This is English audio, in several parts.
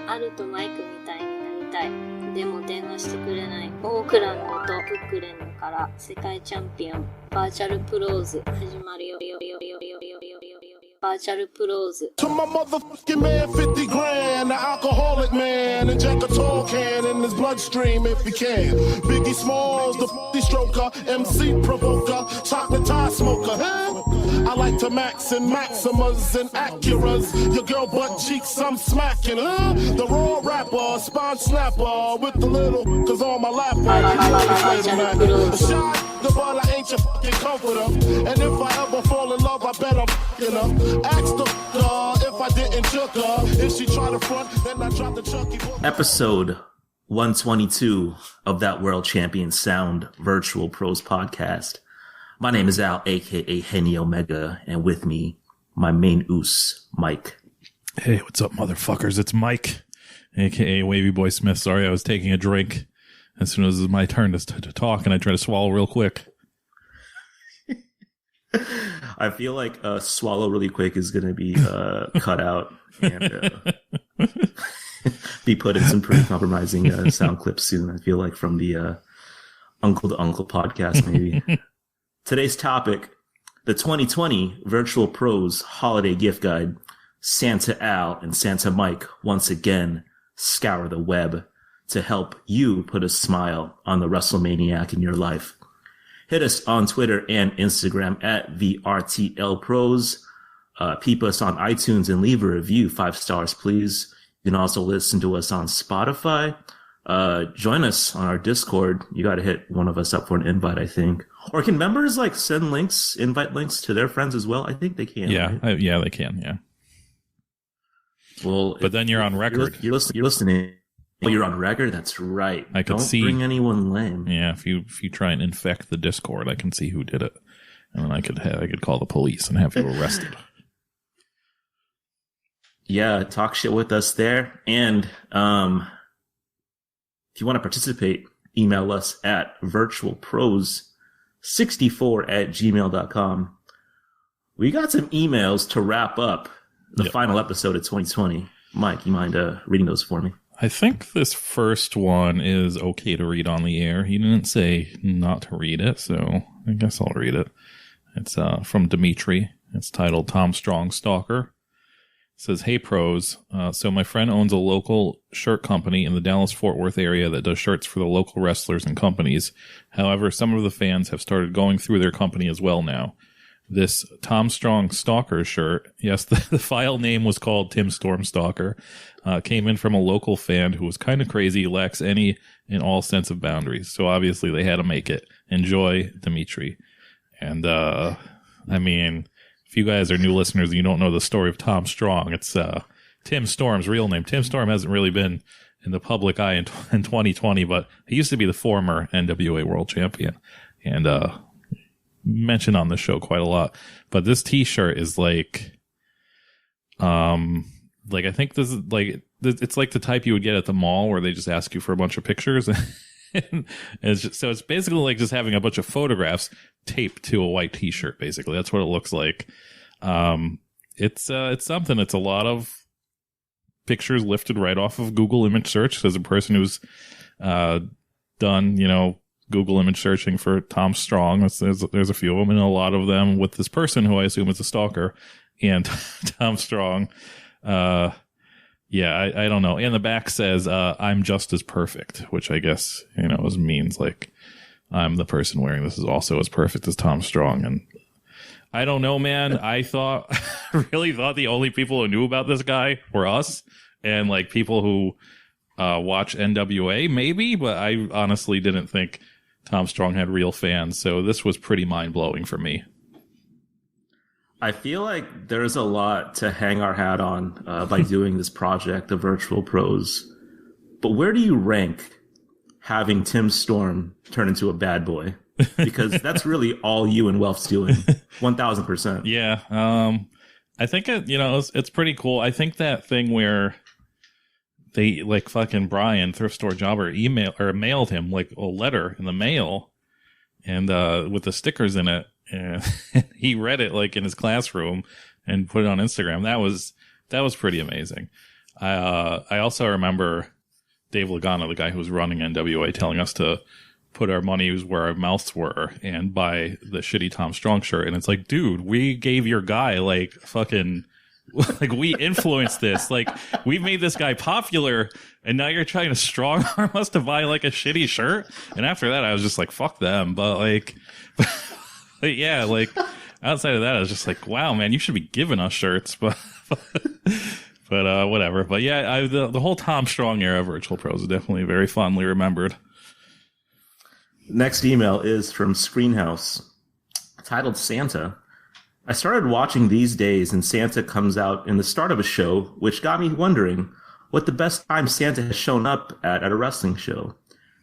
があるとマイクみたいになりたい。でも電話してくれない。オークランドとブックレンドから世界チャンピオンバーチャルプローズ始まるよ。バーチャルプローズ。To my motherfucking man, 50 grand, the alcoholic man, inject a tall can in his bloodstream if he can. Biggie Smalls, the 50 stroker, MC provoker, chocolate tie smoker, huh? I like to max and Maximas and Acuras. Your girl butt cheeks, I'm smacking, huh? The raw rapper, spine snapper, with the little, cause all my lap a shot, the ball, I ain't your fucking comforter. And if I ever fall in love, I bet I'm fucking her. Ask the if I didn't choke her. If she try to front, then I drop the chunky book. Episode 122 of That World Champion Sound Virtual Pros podcast. My name is Al, aka Henny Omega, and with me, my main oos, Mike. Hey, what's up, motherfuckers? It's Mike, aka Wavy Boy Smith. Sorry, I was taking a drink as soon as it was my turn to talk, and I tried to swallow real quick. I feel like swallow really quick is going to be cut out and be put in some pretty compromising sound clips soon. I feel like from the Uncle to Uncle podcast, maybe. Today's topic, the 2020 Virtual Pros Holiday Gift Guide. Santa Al and Santa Mike once again scour the web to help you put a smile on the WrestleManiac in your life. Hit us on Twitter and Instagram at Vrtlpros. Peep us on iTunes and leave a review, 5 stars, please. You can also listen to us on Spotify. Join us on our Discord. You got to hit one of us up for an invite, I think. Or can members send links, invite links to their friends as well? I think they can. Yeah, right? yeah, they can. Yeah. Well, but then you're on record. You're listening. Oh, you're on record? That's right. I could Don't see, bring anyone lame. Yeah, if you try and infect the Discord, I can see who did it, and then I could call the police and have you arrested. Yeah, talk shit with us there, and if you want to participate, email us at virtualpros64@gmail.com. We got some emails to wrap up the final episode of 2020. Mike, you mind reading those for me? I think this first one is okay to read on the air. He didn't say not to read it, so I guess I'll read it. It's from Dimitri. It's titled Tom Strong Stalker. It says, "Hey pros, so my friend owns a local shirt company in the Dallas-Fort Worth area that does shirts for the local wrestlers and companies. However, some of the fans have started going through their company as well now. This Tom Strong Stalker shirt," yes, the file name was called Tim Storm Stalker, came in from a local fan who was kind of crazy, lacks any and all sense of boundaries. So obviously they had to make it. Enjoy, Dimitri. And, I mean, if you guys are new listeners and you don't know the story of Tom Strong, it's Tim Storm's real name. Tim Storm hasn't really been in the public eye in 2020, but he used to be the former NWA World Champion. And, mentioned on the show quite a lot, but this t-shirt is I think this is it's like the type you would get at the mall where they just ask you for a bunch of pictures. And it's basically like just having a bunch of photographs taped to a white t-shirt. Basically, that's what it looks like. It's something. It's a lot of pictures lifted right off of Google image search. As a person who's done, Google image searching for Tom Strong. There's a few of them, and a lot of them with this person who I assume is a stalker, and Tom Strong. I don't know. And the back says, "I'm just as perfect," which I guess, means like I'm the person wearing this is also as perfect as Tom Strong. And I don't know, man. I really thought the only people who knew about this guy were us and like people who watch NWA, maybe, but I honestly didn't think Tom Strong had real fans, so this was pretty mind-blowing for me. I feel like there's a lot to hang our hat on by doing this project, the Virtual Pros. But where do you rank having Tim Storm turn into a bad boy? Because that's really all you and Welf's doing, 1,000%. Yeah, I think it's pretty cool. I think that thing where they like fucking Brian, thrift store jobber, mailed him like a letter in the mail, and with the stickers in it, and he read it like in his classroom and put it on Instagram. That was pretty amazing. I also remember Dave Lagana, the guy who was running NWA, telling us to put our money where our mouths were and buy the shitty Tom Strong shirt. And it's like, dude, we gave your guy like fucking, like we influenced this. Like we made this guy popular and now you're trying to strong arm us to buy like a shitty shirt. And after that, I was just like, fuck them. But like, but yeah, like outside of that, I was just like, wow, man, you should be giving us shirts. But whatever. But yeah, the whole Tom Strong era of Vrtlpros is definitely very fondly remembered. Next email is from Screenhouse, titled Santa. I started watching these days and Santa comes out in the start of a show, which got me wondering what the best time Santa has shown up at a wrestling show.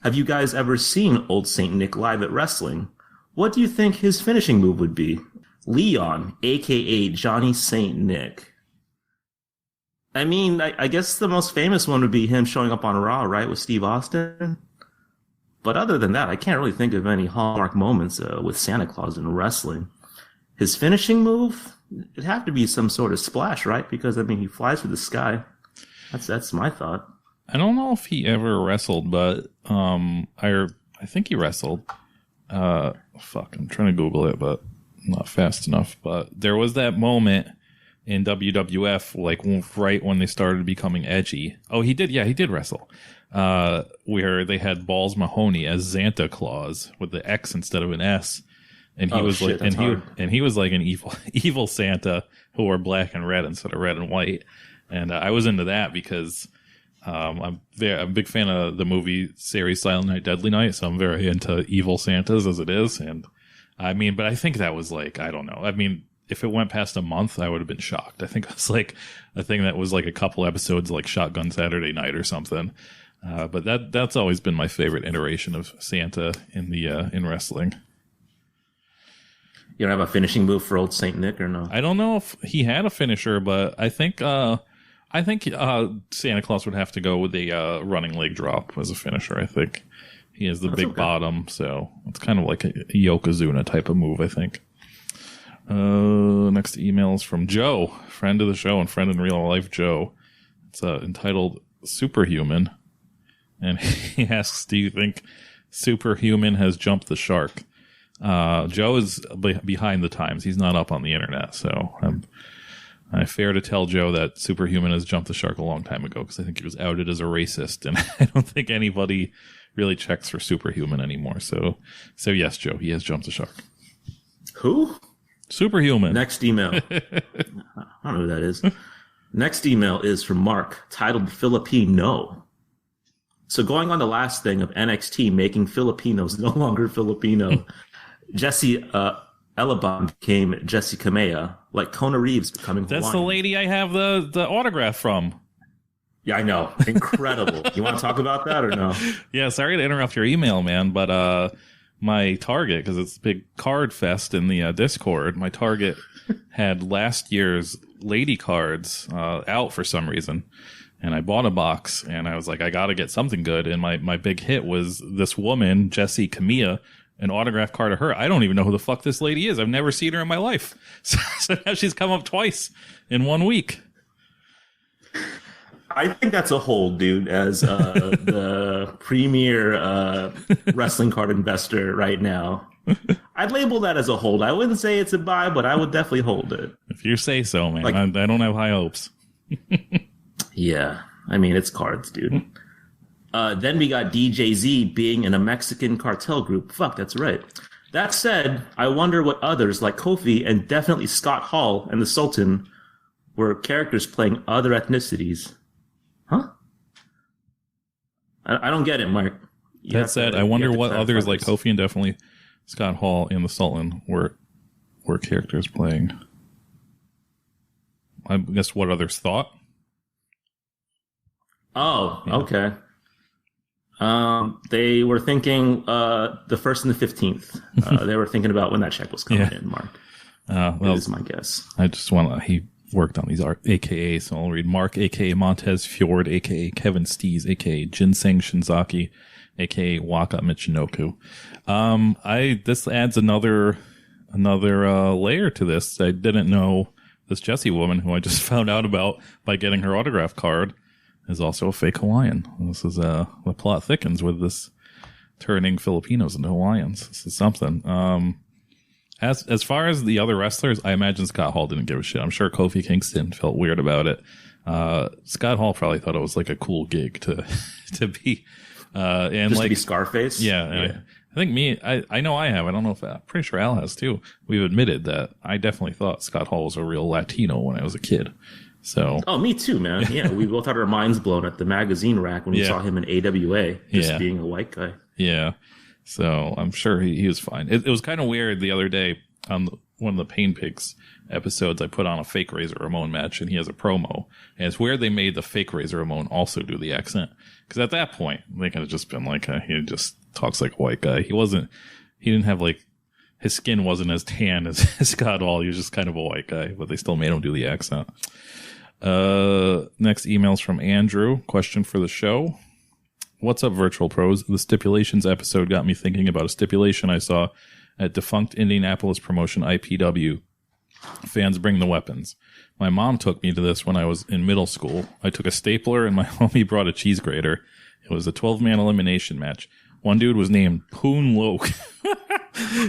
Have you guys ever seen Old Saint Nick live at wrestling? What do you think his finishing move would be? Leon, a.k.a. Johnny Saint Nick. I mean, I guess the most famous one would be him showing up on Raw, right, with Steve Austin? But other than that, I can't really think of any hallmark moments with Santa Claus in wrestling. His finishing move, it'd have to be some sort of splash, right? Because, I mean, he flies through the sky. That's my thought. I don't know if he ever wrestled, but I think he wrestled. I'm trying to Google it, but not fast enough. But there was that moment in WWF, like right when they started becoming edgy. Oh, he did. Yeah, he did wrestle. Where they had Balls Mahoney as Santa Claus with the X instead of an S, and he was like, and he was like an evil Santa who wore black and red instead of red and white, and I was into that because I'm a big fan of the movie series Silent Night, Deadly Night, so I'm very into evil Santas as it is, and I mean, but I think that was like, I don't know, I mean, if it went past a month, I would have been shocked. I think it was like a thing that was like a couple episodes, like Shotgun Saturday Night or something. But that's always been my favorite iteration of Santa in wrestling. You don't have a finishing move for Old Saint Nick or no? I don't know if he had a finisher, but I think Santa Claus would have to go with a running leg drop as a finisher. I think he has the big bottom, so it's kind of like a Yokozuna type of move, I think. Next email is from Joe, friend of the show and friend in real life, Joe. It's entitled Superhuman. And he asks, do you think Superhuman has jumped the shark? Joe is behind the times. He's not up on the internet. So I'm fair to tell Joe that Superhuman has jumped the shark a long time ago because I think he was outed as a racist. And I don't think anybody really checks for Superhuman anymore. So yes, Joe, he has jumped the shark. Who? Superhuman. Next email. I don't know who that is. Next email is from Mark, titled Filipino. So going on the last thing of NXT making Filipinos no longer Filipino, Jesse Elaban became Jesse Kamea, like Kona Reeves becoming Hawaiian. That's the lady I have the autograph from. Yeah, I know. Incredible. You want to talk about that or no? Yeah, sorry to interrupt your email, man, but my Target, because it's a big card fest in the Discord, my Target had last year's lady cards out for some reason. And I bought a box, and I was like, I got to get something good. And my big hit was this woman, Jessie Camilla, an autograph card of her. I don't even know who the fuck this lady is. I've never seen her in my life. So now she's come up twice in 1 week. I think that's a hold, dude, as the premier wrestling card investor right now. I'd label that as a hold. I wouldn't say it's a buy, but I would definitely hold it. If you say so, man. Like, I don't have high hopes. Yeah, I mean, it's cards, dude. Then we got DJZ being in a Mexican cartel group. Fuck, that's right. That said, I wonder what others like Kofi and definitely Scott Hall and the Sultan were characters playing other ethnicities. Huh? I don't get it, Mark. That said, I wonder what others like Kofi and definitely Scott Hall and the Sultan were characters playing. I guess what others thought. Oh, yeah. Okay. They were thinking the 1st and the 15th. They were thinking about when that check was coming in, Mark. Well, that is my guess. I just he worked on these AKA, so I'll read Mark, AKA Montez Fjord, AKA Kevin Stees, AKA Ginseng Shinzaki, AKA Waka Michinoku. This adds another layer to this. I didn't know this Jessie woman who I just found out about by getting her autograph card. is also a fake Hawaiian. This is the plot thickens with this turning Filipinos into Hawaiians. This is something. As far as the other wrestlers, I imagine Scott Hall didn't give a shit. I'm sure Kofi Kingston felt weird about it. Scott Hall probably thought it was like a cool gig to be and just like to be Scarface. Yeah. I think I know I have. I don't know if I'm pretty sure Al has too. We've admitted that I definitely thought Scott Hall was a real Latino when I was a kid. So. Oh, me too, man. Yeah, we both had our minds blown at the magazine rack when we saw him in AWA, just being a white guy. Yeah. So I'm sure he was fine. It was kind of weird the other day on one of the Pain Pigs episodes. I put on a fake Razor Ramon match, and he has a promo. And it's weird they made the fake Razor Ramon also do the accent. Because at that point, they could have just been like, he just talks like a white guy. He didn't have like, his skin wasn't as tan as Scott Hall. He was just kind of a white guy, but they still made him do the accent. Next email's from Andrew. Question for the show. What's up, Vrtlpros? The stipulations episode got me thinking about a stipulation I saw at defunct Indianapolis promotion IPW. Fans bring the weapons. My mom took me to this when I was in middle school. I took a stapler and my homie brought a cheese grater. It was a 12-man elimination match. One dude was named Poon Loke.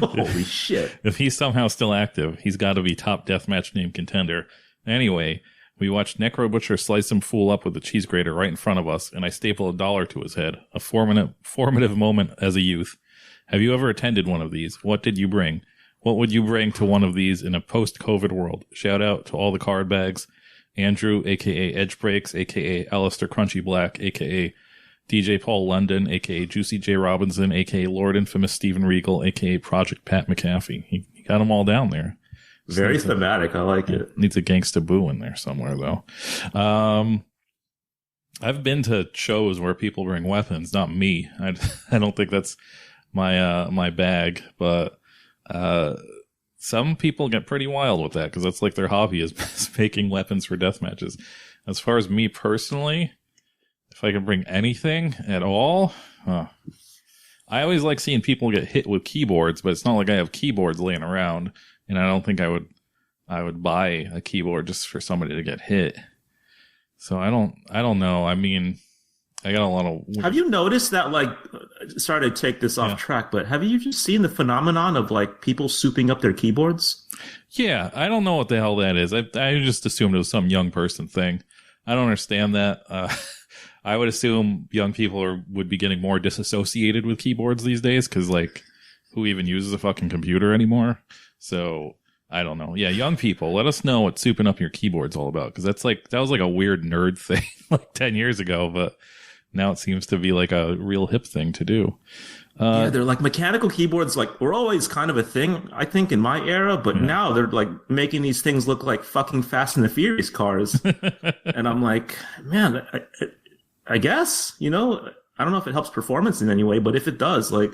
Holy shit. If he's somehow still active, he's got to be top deathmatch name contender. Anyway, we watched Necro Butcher slice him fool up with a cheese grater right in front of us, and I stapled $1 to his head. A formative moment as a youth. Have you ever attended one of these? What did you bring? What would you bring to one of these in a post-COVID world? Shout out to all the card bags. Andrew, a.k.a. Edge Breaks, a.k.a. Alistair Crunchy Black, a.k.a. DJ Paul London, a.k.a. Juicy J. Robinson, a.k.a. Lord Infamous Stephen Regal, a.k.a. Project Pat McAfee. He got them all down there. Very thematic. I like it. Needs a Gangsta Boo in there somewhere, though. I've been to shows where people bring weapons, not me. I don't think that's my bag, but some people get pretty wild with that because that's like their hobby is making weapons for death matches. As far as me personally, if I can bring anything at all, I always like seeing people get hit with keyboards, but it's not like I have keyboards laying around. And I don't think I would buy a keyboard just for somebody to get hit. So I don't know. I mean, I got a lot of. Have you noticed that? Like, sorry to take this off track, but have you just seen the phenomenon of like people souping up their keyboards? Yeah, I don't know what the hell that is. I just assumed it was some young person thing. I don't understand that. I would assume young people would be getting more disassociated with keyboards these days because like, who even uses a fucking computer anymore? So I don't know. Yeah, young people, let us know what souping up your keyboard's all about because that was like a weird nerd thing like 10 years ago, but now it seems to be like a real hip thing to do. Yeah, they're like mechanical keyboards. Like were always kind of a thing, I think, in my era, but now they're like making these things look like fucking Fast and the Furious cars, and I'm like, man, I guess I don't know if it helps performance in any way, but if it does, like.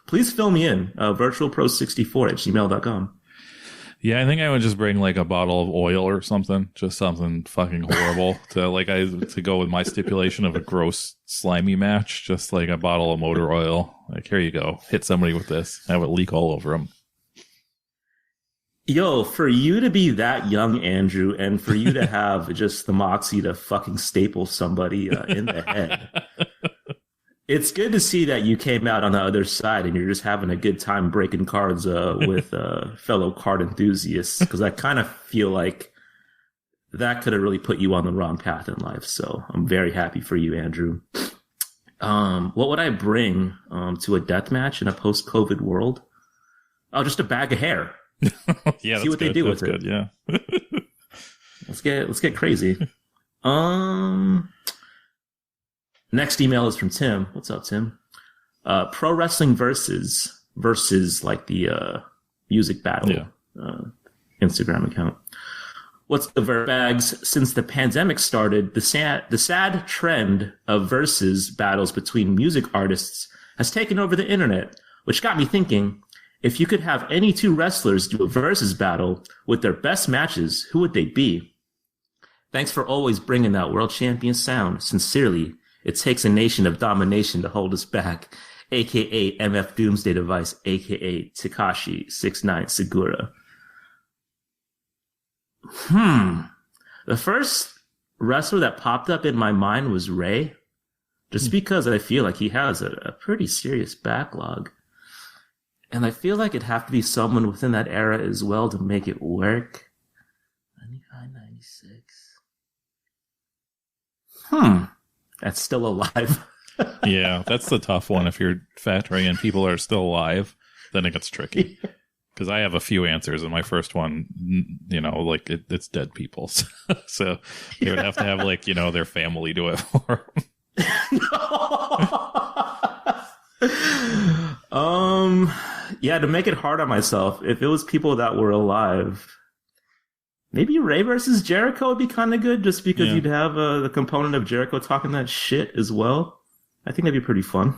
Please fill me in, vrtlpros64@gmail.com. Yeah, I think I would just bring like a bottle of oil or something, just something fucking horrible to go with my stipulation of a gross slimy match. Just like a bottle of motor oil. Like here you go, hit somebody with this, have it leak all over them. Yo, for you to be that young, Andrew, and for you to have just the moxie to fucking staple somebody in the head. It's good to see that you came out on the other side and you're just having a good time breaking cards with fellow card enthusiasts, because I kind of feel like that could have really put you on the wrong path in life. So I'm very happy for you, Andrew. What would I bring to a death match in a post-COVID world? Oh, just a bag of hair. Yeah, see what they do with it. Yeah, let's get crazy. Next email is from Tim. What's up, Tim? Pro Wrestling Verzus, like the music battle Instagram account. What's the bags? Since the pandemic started, the sad trend of versus battles between music artists has taken over the internet, which got me thinking, if you could have any two wrestlers do a versus battle with their best matches, who would they be? Thanks for always bringing that world champion sound. Sincerely, it takes a nation of domination to hold us back, a.k.a. MF Doomsday Device, a.k.a. Takashi 69 Segura. The first wrestler that popped up in my mind was Ray, just because I feel like he has a pretty serious backlog. And I feel like it'd have to be someone within that era as well to make it work. 95, 96. That's still alive. Yeah, that's the tough one. If you're factoring in people are still alive, then it gets tricky. Because I have a few answers, and my first one, like it's dead people. So they would have to have like, their family do it for them. Yeah, to make it hard on myself, if it was people that were alive, maybe Ray versus Jericho would be kind of good, just because you'd have the component of Jericho talking that shit as well. I think that'd be pretty fun.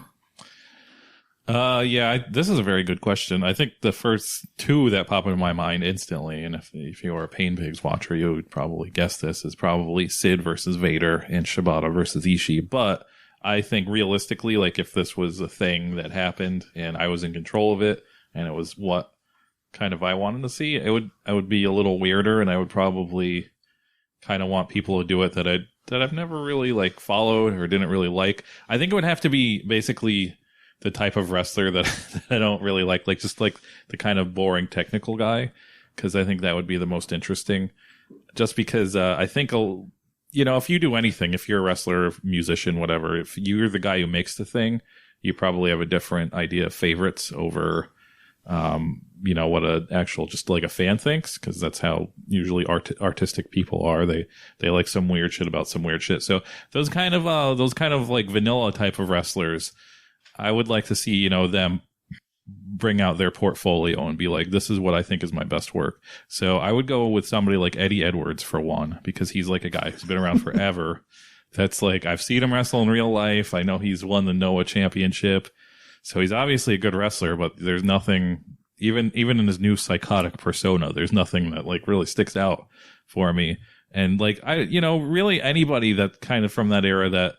This is a very good question. I think the first two that pop into my mind instantly, and if you are a Pain Pigs watcher, you would probably guess this, is probably Sid versus Vader and Shibata versus Ishii. But I think realistically, like if this was a thing that happened and I was in control of it and it was what kind of I wanted to see, I would be a little weirder, and I would probably kind of want people to do it that I've never really like followed or didn't really like. I think it would have to be basically the type of wrestler that I don't really like just like the kind of boring technical guy, because I think that would be the most interesting. Just because I think, if you do anything, if you're a wrestler, musician, whatever, if you're the guy who makes the thing, you probably have a different idea of favorites over, what a actual, just like a fan thinks, because that's how usually artistic people are. They like some weird shit about some weird shit. So those kind of like vanilla type of wrestlers, I would like to see, them bring out their portfolio and be like, this is what I think is my best work. So I would go with somebody like Eddie Edwards for one, because he's like a guy who's been around forever. That's like, I've seen him wrestle in real life. I know he's won the Noah Championship. So he's obviously a good wrestler, but there's nothing, even in his new psychotic persona, there's nothing that like really sticks out for me. And like, really anybody that kind of from that era that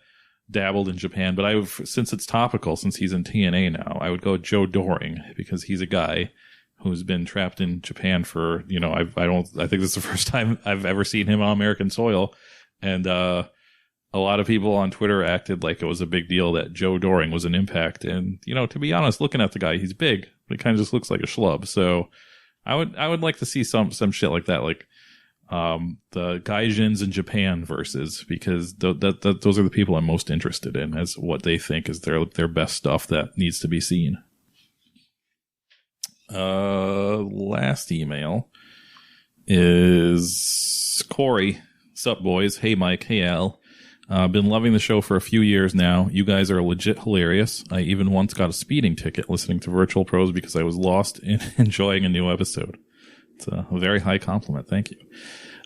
dabbled in Japan, but since it's topical, since he's in TNA now, I would go Joe Doring, because he's a guy who's been trapped in Japan for, I think this is the first time I've ever seen him on American soil. And, a lot of people on Twitter acted like it was a big deal that Joe Doring was an Impact. And, to be honest, looking at the guy, he's big, but he kind of just looks like a schlub. So I would like to see some shit like that, like, the Gaijins in Japan versus, because those are the people I'm most interested in as what they think is their best stuff that needs to be seen. Last email is Corey. Sup, boys? Hey, Mike. Hey, Al. Been loving the show for a few years now. You guys are legit hilarious. I even once got a speeding ticket listening to Vrtlpros because I was lost in enjoying a new episode. It's a very high compliment. Thank you.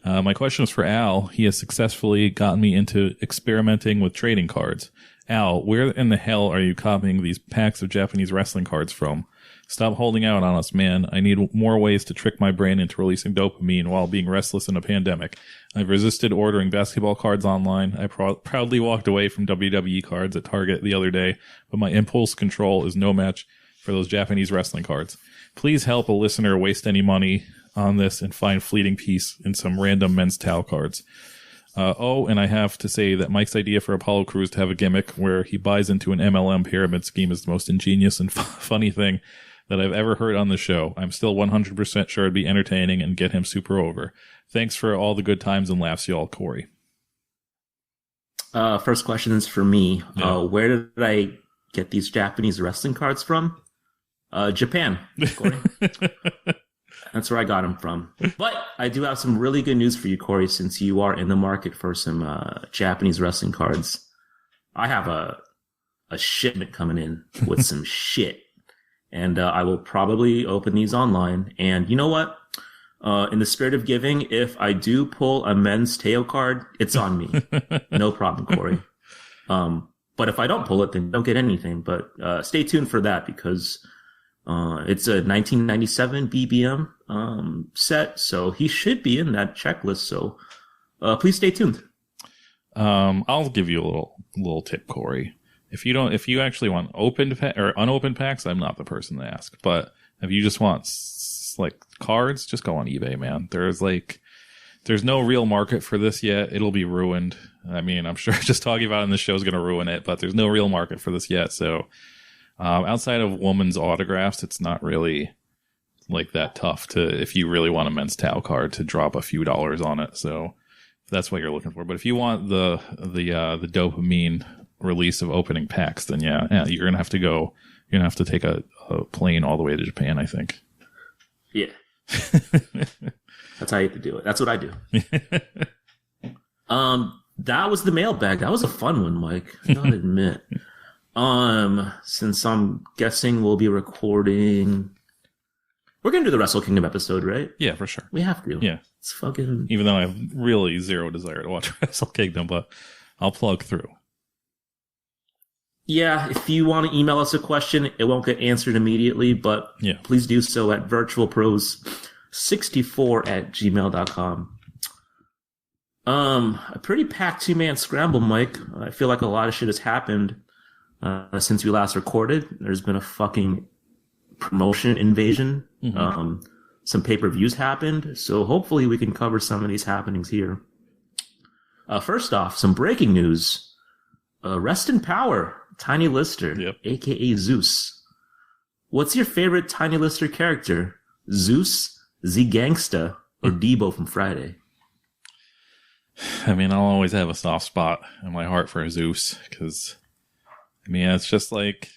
My question is for Al. He has successfully gotten me into experimenting with trading cards. Al, where in the hell are you copying these packs of Japanese wrestling cards from? Stop holding out on us, man. I need more ways to trick my brain into releasing dopamine while being restless in a pandemic. I've resisted ordering basketball cards online. I proudly walked away from WWE cards at Target the other day, but my impulse control is no match for those Japanese wrestling cards. Please help a listener waste any money on this and find fleeting peace in some random men's towel cards. And I have to say that Mike's idea for Apollo Crews to have a gimmick where he buys into an MLM pyramid scheme is the most ingenious and funny thing that I've ever heard on the show. I'm still 100% sure it'd be entertaining and get him super over. Thanks for all the good times and laughs, y'all. Corey. First question is for me. Yeah. Where did I get these Japanese wrestling cards from? Japan, Corey. That's where I got them from. But I do have some really good news for you, Corey, since you are in the market for some Japanese wrestling cards. I have a shipment coming in with some shit. And I will probably open these online. And you know what? In the spirit of giving, if I do pull a men's tail card, it's on me. No problem, Corey. But if I don't pull it, then don't get anything. But stay tuned for that, because it's a 1997 BBM set, so he should be in that checklist. So please stay tuned. I'll give you a little tip, Corey. If you actually want opened or unopened packs, I'm not the person to ask. But if you just want like cards, just go on eBay, man. There's there's no real market for this yet. It'll be ruined. I mean, I'm sure just talking about it in this show is going to ruin it, but there's no real market for this yet. So outside of women's autographs, it's not really like that tough to, if you really want a men's Tao card, to drop a few dollars on it. So if that's what you're looking for. But if you want the dopamine release of opening packs, then yeah, you're going to have to go. You're going to have to take a plane all the way to Japan, I think. Yeah. That's how you have to do it. That's what I do. That was the mailbag. That was a fun one, Mike. I gotta admit. Since I'm guessing we'll be recording, we're gonna do the Wrestle Kingdom episode, right? Yeah, for sure. We have to. Yeah. It's fucking. Even though I have really zero desire to watch Wrestle Kingdom, but I'll plug through. Yeah, if you want to email us a question, it won't get answered immediately, but please do so at vrtlpros64@gmail.com. A pretty packed 2-man scramble, Mike. I feel like a lot of shit has happened since we last recorded. There's been a fucking promotion invasion. Mm-hmm. Some pay-per-views happened, so hopefully we can cover some of these happenings here. First off, some breaking news. Rest in power, Tiny Lister, a.k.a. Zeus. What's your favorite Tiny Lister character? Zeus, Z Gangsta, or Debo from Friday? I mean, I'll always have a soft spot in my heart for Zeus, because, I mean, it's just like,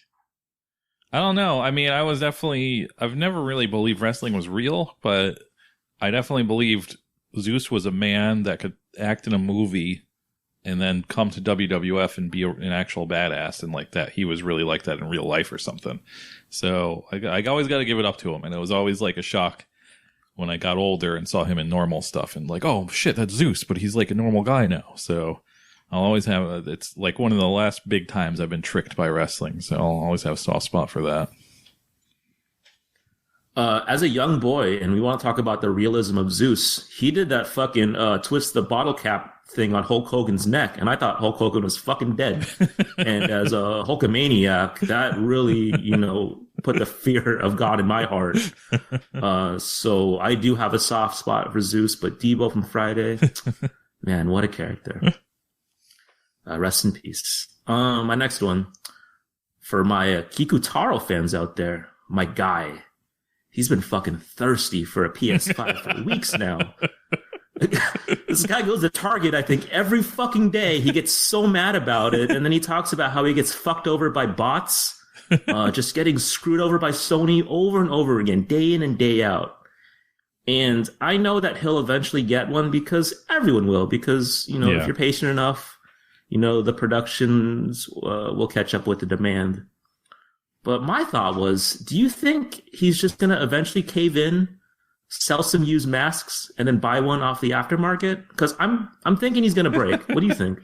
I don't know. I mean, I've never really believed wrestling was real, but I definitely believed Zeus was a man that could act in a movie and then come to WWF and be an actual badass, and like that, he was really like that in real life or something. So I always got to give it up to him, and it was always like a shock when I got older and saw him in normal stuff, and like, oh shit, that's Zeus, but he's like a normal guy now. So I'll always have it's like one of the last big times I've been tricked by wrestling, so I'll always have a soft spot for that. As a young boy, and we want to talk about the realism of Zeus, he did that fucking twist the bottle cap thing on Hulk Hogan's neck, and I thought Hulk Hogan was fucking dead. And as a Hulkamaniac, that really, put the fear of God in my heart. So I do have a soft spot for Zeus, but Debo from Friday, man, what a character. Rest in peace. My next one, for my Kikutaro fans out there, my guy. He's been fucking thirsty for a PS5 for weeks now. This guy goes to Target, I think, every fucking day. He gets so mad about it, and then he talks about how he gets fucked over by bots, just getting screwed over by Sony over and over again, day in and day out. And I know that he'll eventually get one, because everyone will, because, if you're patient enough, the productions will catch up with the demand. But my thought was, do you think he's just going to eventually cave in, sell some used masks, and then buy one off the aftermarket? Because I'm thinking he's going to break. What do you think?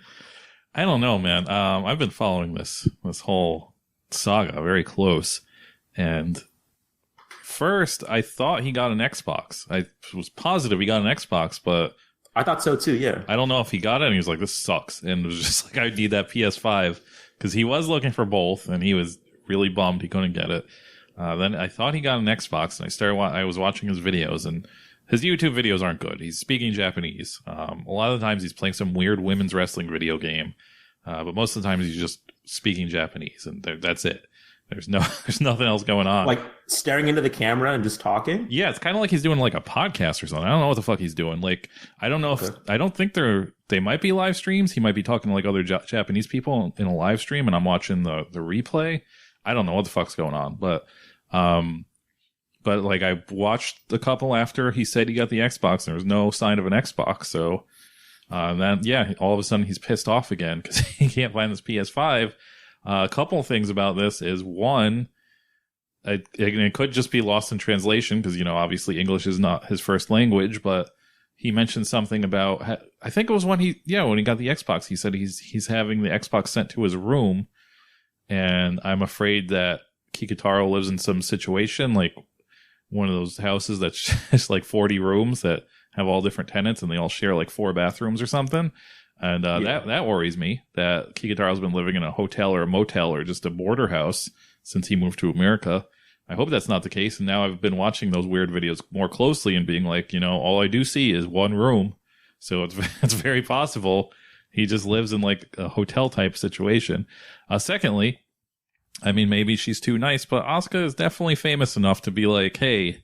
I don't know, man. I've been following this whole saga very close. And first, I thought he got an Xbox. I was positive he got an Xbox, but I thought so too, yeah. I don't know if he got it, and he was like, this sucks. And it was just like, I need that PS5. Because he was looking for both, and he was really bummed he couldn't get it. Then I thought he got an Xbox, and I was watching his videos, and his YouTube videos aren't good. He's speaking Japanese. A lot of the times he's playing some weird women's wrestling video game, but most of the times he's just speaking Japanese, and that's it. There's nothing else going on. Like staring into the camera and just talking? Yeah, it's kind of like he's doing like a podcast or something. I don't know what the fuck he's doing. Like, I don't know if I don't think they might be live streams. He might be talking to like other Japanese people in a live stream, and I'm watching the replay. I don't know what the fuck's going on, but like I watched a couple after he said he got the Xbox, and there was no sign of an Xbox. So, then all of a sudden he's pissed off again because he can't find this PS5. A couple of things about this is, one, it could just be lost in translation because, obviously English is not his first language, but he mentioned something about, I think it was when he got the Xbox, he said he's having the Xbox sent to his room. And I'm afraid that Kikutaro lives in some situation, like one of those houses that's just like 40 rooms that have all different tenants, and they all share like 4 bathrooms or something. And that worries me, that Kikutaro's been living in a hotel or a motel or just a border house since he moved to America. I hope that's not the case. And now I've been watching those weird videos more closely and being like, all I do see is one room So it's very possible he just lives in like a hotel type situation. Secondly, I mean, maybe she's too nice, but Asuka is definitely famous enough to be like, hey,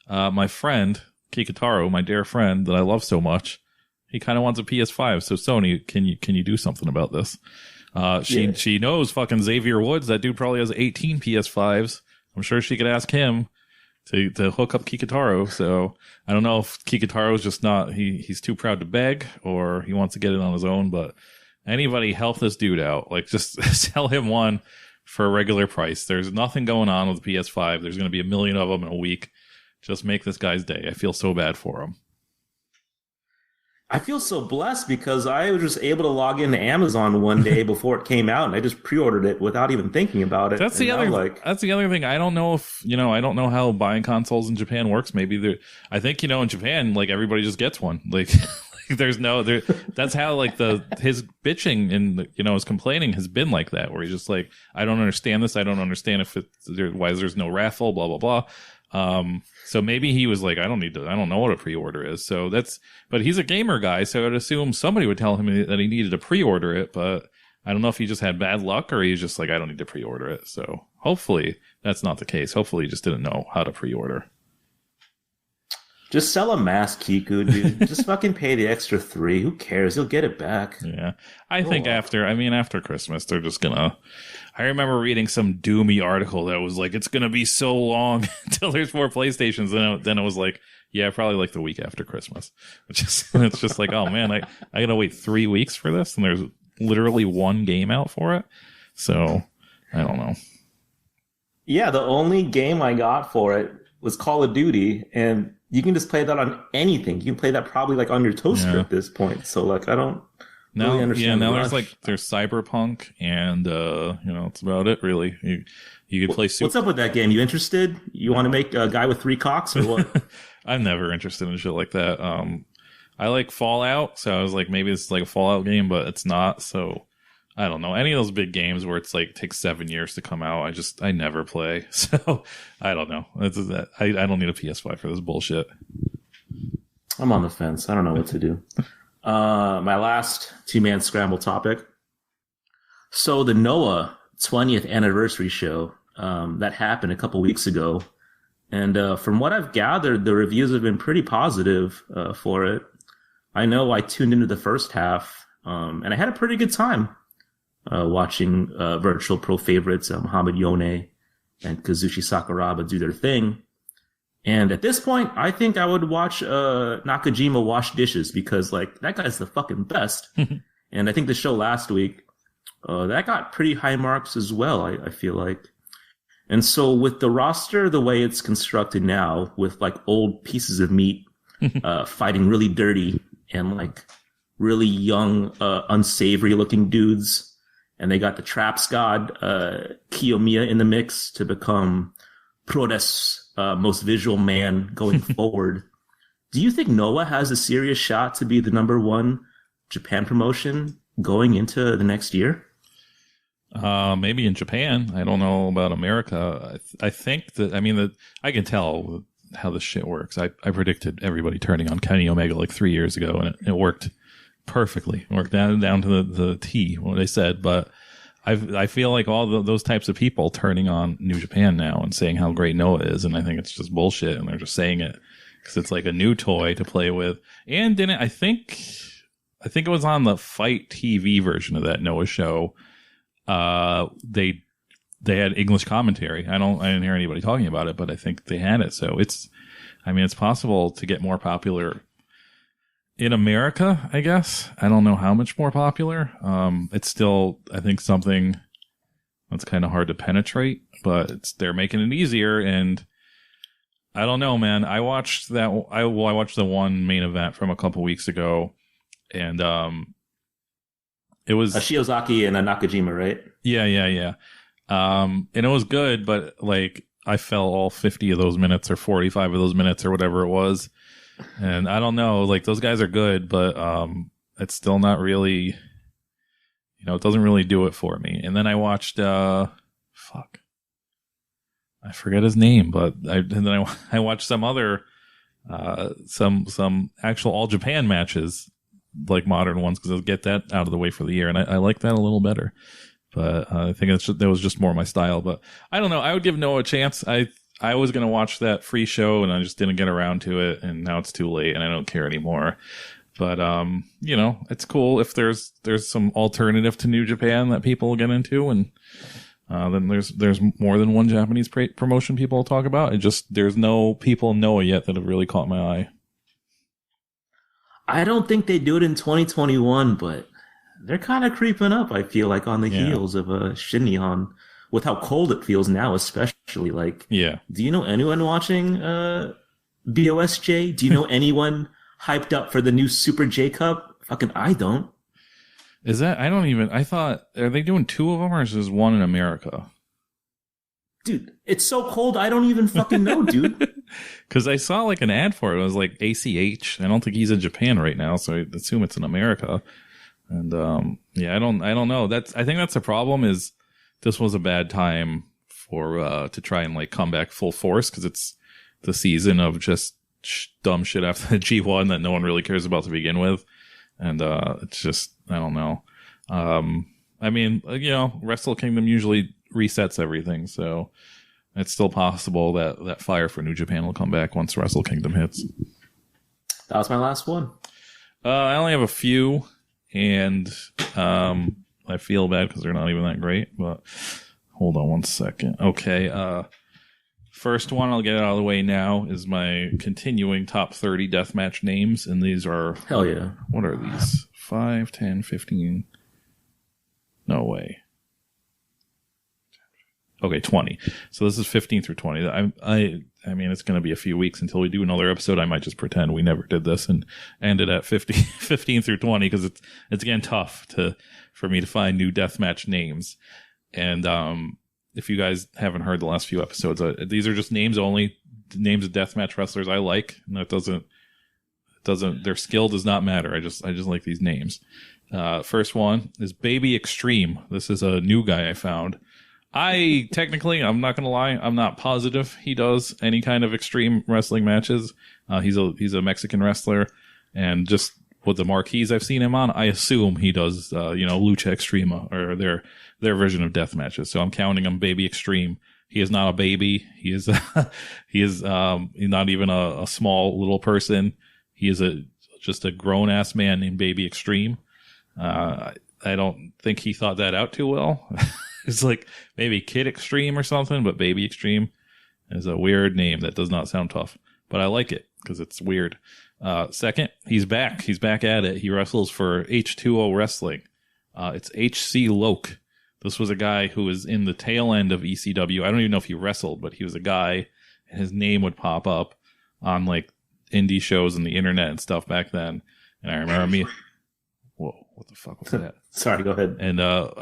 my friend, Kikutaro, my dear friend that I love so much, he kind of wants a PS5. So Sony, can you do something about this? She knows fucking Xavier Woods. That dude probably has 18 PS5s. I'm sure she could ask him to hook up Kikutaro. So I don't know if Kikutaro's just not, he's too proud to beg or he wants to get it on his own, but anybody help this dude out. Like just sell him one for a regular price. There's nothing going on with the PS5. There's going to be 1 million of them in a week. Just make this guy's day. I feel so bad for him. I feel so blessed because I was just able to log into Amazon one day before it came out, and I just pre-ordered it without even thinking about it. That's the other thing. I don't know if I don't know how buying consoles in Japan works. Maybe I think in Japan, like everybody just gets one. Like there's that's how like his bitching and his complaining has been like that, where he's just like, I don't understand this. I don't understand why there's no raffle. Blah blah blah. So maybe he was like, I don't know what a pre-order is. So but he's a gamer guy, so I'd assume somebody would tell him that he needed to pre-order it, but I don't know if he just had bad luck or he's just like, I don't need to pre-order it. So hopefully that's not the case. Hopefully he just didn't know how to pre-order. Just sell a mask, Kiku, dude. Just fucking pay the extra $3. Who cares? He'll get it back. Yeah. I think after Christmas, they're just gonna... I remember reading some doomy article that was like, it's gonna be so long until there's more PlayStations. Then it was like, yeah, probably like the week after Christmas. It's just like, oh man, I gotta wait 3 weeks for this, and there's literally one game out for it. So, I don't know. Yeah, the only game I got for it was Call of Duty, and you can just play that on anything. You can play that probably like on your toaster at this point. So like, I don't really understand. Yeah, now there's Cyberpunk, and it's about it really. You could play. What's up with that game? You interested? You want to make a guy with 3 cocks or what? I'm never interested in shit like that. I like Fallout, so I was like, maybe it's like a Fallout game, but it's not. So I don't know. Any of those big games where it's like takes 7 years to come out, I never play. So I don't know. I don't need a PS5 for this bullshit. I'm on the fence. I don't know what to do. My last 2-man scramble topic. So the Noah 20th anniversary show that happened a couple weeks ago, and from what I've gathered, the reviews have been pretty positive for it. I know I tuned into the first half, and I had a pretty good time. Watching Vrtl pro favorites Muhammad Yone and Kazushi Sakuraba do their thing. And at this point, I think I would watch Nakajima wash dishes because, like, that guy's the fucking best. And I think the show last week, that got pretty high marks as well, I feel like. And so with the roster the way it's constructed now, with, like, old pieces of meat fighting really dirty and, like, really young, unsavory-looking dudes, and they got the Traps god, Kiyomiya, in the mix to become Prodes, most visual man going forward. Do you think Noah has a serious shot to be the #1 Japan promotion going into the next year? Maybe in Japan. I don't know about America. I think that, I can tell how this shit works. I predicted everybody turning on Kenny Omega like 3 years ago, and it worked perfectly. It worked down to the T, what they said. But I feel like all those types of people turning on New Japan now and saying how great Noah is, and I think it's just bullshit, and they're just saying it because it's like a new toy to play with. And I think it was on the Fight TV version of that Noah show. They had English commentary. I didn't hear anybody talking about it, but I think they had it. So it's possible to get more popular in America, I guess. I don't know how much more popular. It's still, I think, something that's kind of hard to penetrate, but they're making it easier. And I don't know, man. I watched that. I watched the one main event from a couple weeks ago, and it was Shiozaki and Nakajima, right? Yeah. And it was good, but like I fell all 50 of those minutes or 45 of those minutes or whatever it was. And I don't know, like those guys are good, but it's still not really, it doesn't really do it for me. And then I watched I forget his name, but I watched some other some actual All Japan matches like modern ones because I'll get that out of the way for the year, and I like that a little better. But I think that was just more my style. But I don't know. I would give Noah a chance. I was going to watch that free show, and I just didn't get around to it, and now it's too late, and I don't care anymore. But, you know, it's cool if there's some alternative to New Japan that people get into, and then there's more than one Japanese promotion people talk about. There's no people in Noah yet that have really caught my eye. I don't think they do it in 2021, but they're kind of creeping up, I feel like, on the heels of Shinihon, with how cold it feels now, especially. Like, do you know anyone watching BOSJ? Do you know anyone hyped up for the new Super J Cup? Fucking I don't. I thought, are they doing 2 of them or is there one in America? Dude, it's so cold, I don't even fucking know, dude. Because I saw like an ad for it. It was like ACH. I don't think he's in Japan right now, so I assume it's in America. And I don't know. I think that's the problem. Is this was a bad time for to try and like come back full force because it's the season of just dumb shit after the G1 that no one really cares about to begin with, and it's just I don't know. I mean, you know, Wrestle Kingdom usually resets everything, so it's still possible that fire for New Japan will come back once Wrestle Kingdom hits. That was my last one. I only have a few, and I feel bad because they're not even that great. But hold on one second. Okay, first one I'll get it out of the way now is my continuing top 30 deathmatch names, and these are hell yeah. What are these? 5, 10, 15. No way. Okay, 20. So this is 15 through 20. I mean, it's going to be a few weeks until we do another episode. I might just pretend we never did this and end it at 15 through 20 because it's again tough for me to find new deathmatch names. And if you guys haven't heard the last few episodes, these are just names only, names of deathmatch wrestlers I like, and that doesn't their skill does not matter. I just like these names. First one is Baby Extreme. This is a new guy I found. I'm not going to lie, I'm not positive he does any kind of extreme wrestling matches. He's a Mexican wrestler, and just with the marquees I've seen him on, I assume he does, Lucha Extrema, or their version of death matches. So I'm counting him Baby Extreme. He is not a baby. He is not even a small little person. He is just a grown ass man named Baby Extreme. I don't think he thought that out too well. It's like maybe Kid Extreme or something, but Baby Extreme is a weird name that does not sound tough, but I like it because it's weird. Second, he's back. He's back at it. He wrestles for H2O Wrestling. It's HC Loke. This was a guy who was in the tail end of ECW. I don't even know if he wrestled, but he was a guy, and his name would pop up on like indie shows and the internet and stuff back then. And I remember whoa, what the fuck was that? Sorry, go ahead. And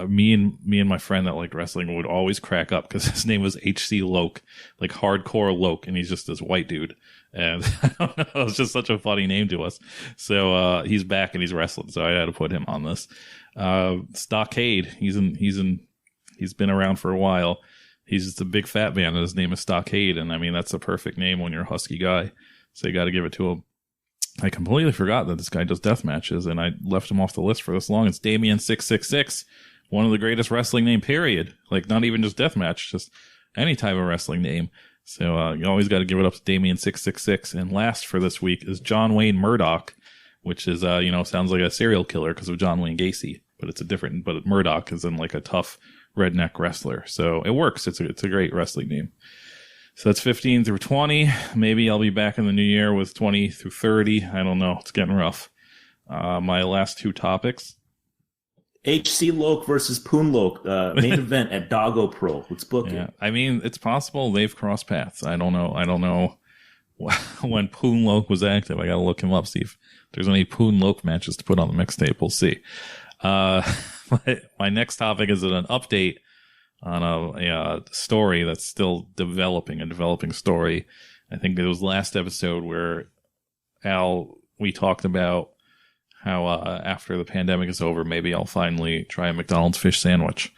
me and my friend that liked wrestling would always crack up because his name was HC Loke, like hardcore Loke, and he's just this white dude. And I don't know, it was just such a funny name to us. So he's back and he's wrestling, so I had to put him on this. Stockade, he's been around for a while. He's just a big fat man, and his name is Stockade, and I mean that's a perfect name when you're a husky guy. So you got to give it to him. I completely forgot that this guy does death matches, and I left him off the list for this long. It's Damien666, one of the greatest wrestling name, period. Like, not even just death match, just any type of wrestling name. So you always got to give it up to Damien666. And last for this week is John Wayne Murdoch, which is, sounds like a serial killer because of John Wayne Gacy. But it's but Murdoch is in like a tough redneck wrestler. So it works. It's a great wrestling name. So that's 15 through 20. Maybe I'll be back in the new year with 20 through 30. I don't know. It's getting rough. My last two topics. HC Loke versus Poon Loke, main event at Doggo Pro. Let's book it. I mean, it's possible they've crossed paths. I don't know when Poon Loke was active. I got to look him up, see if there's any Poon Loke matches to put on the mixtape. We'll see. My next topic is an update on a story that's still developing, a developing story. I think it was last episode where we talked about how after the pandemic is over, maybe I'll finally try a McDonald's fish sandwich.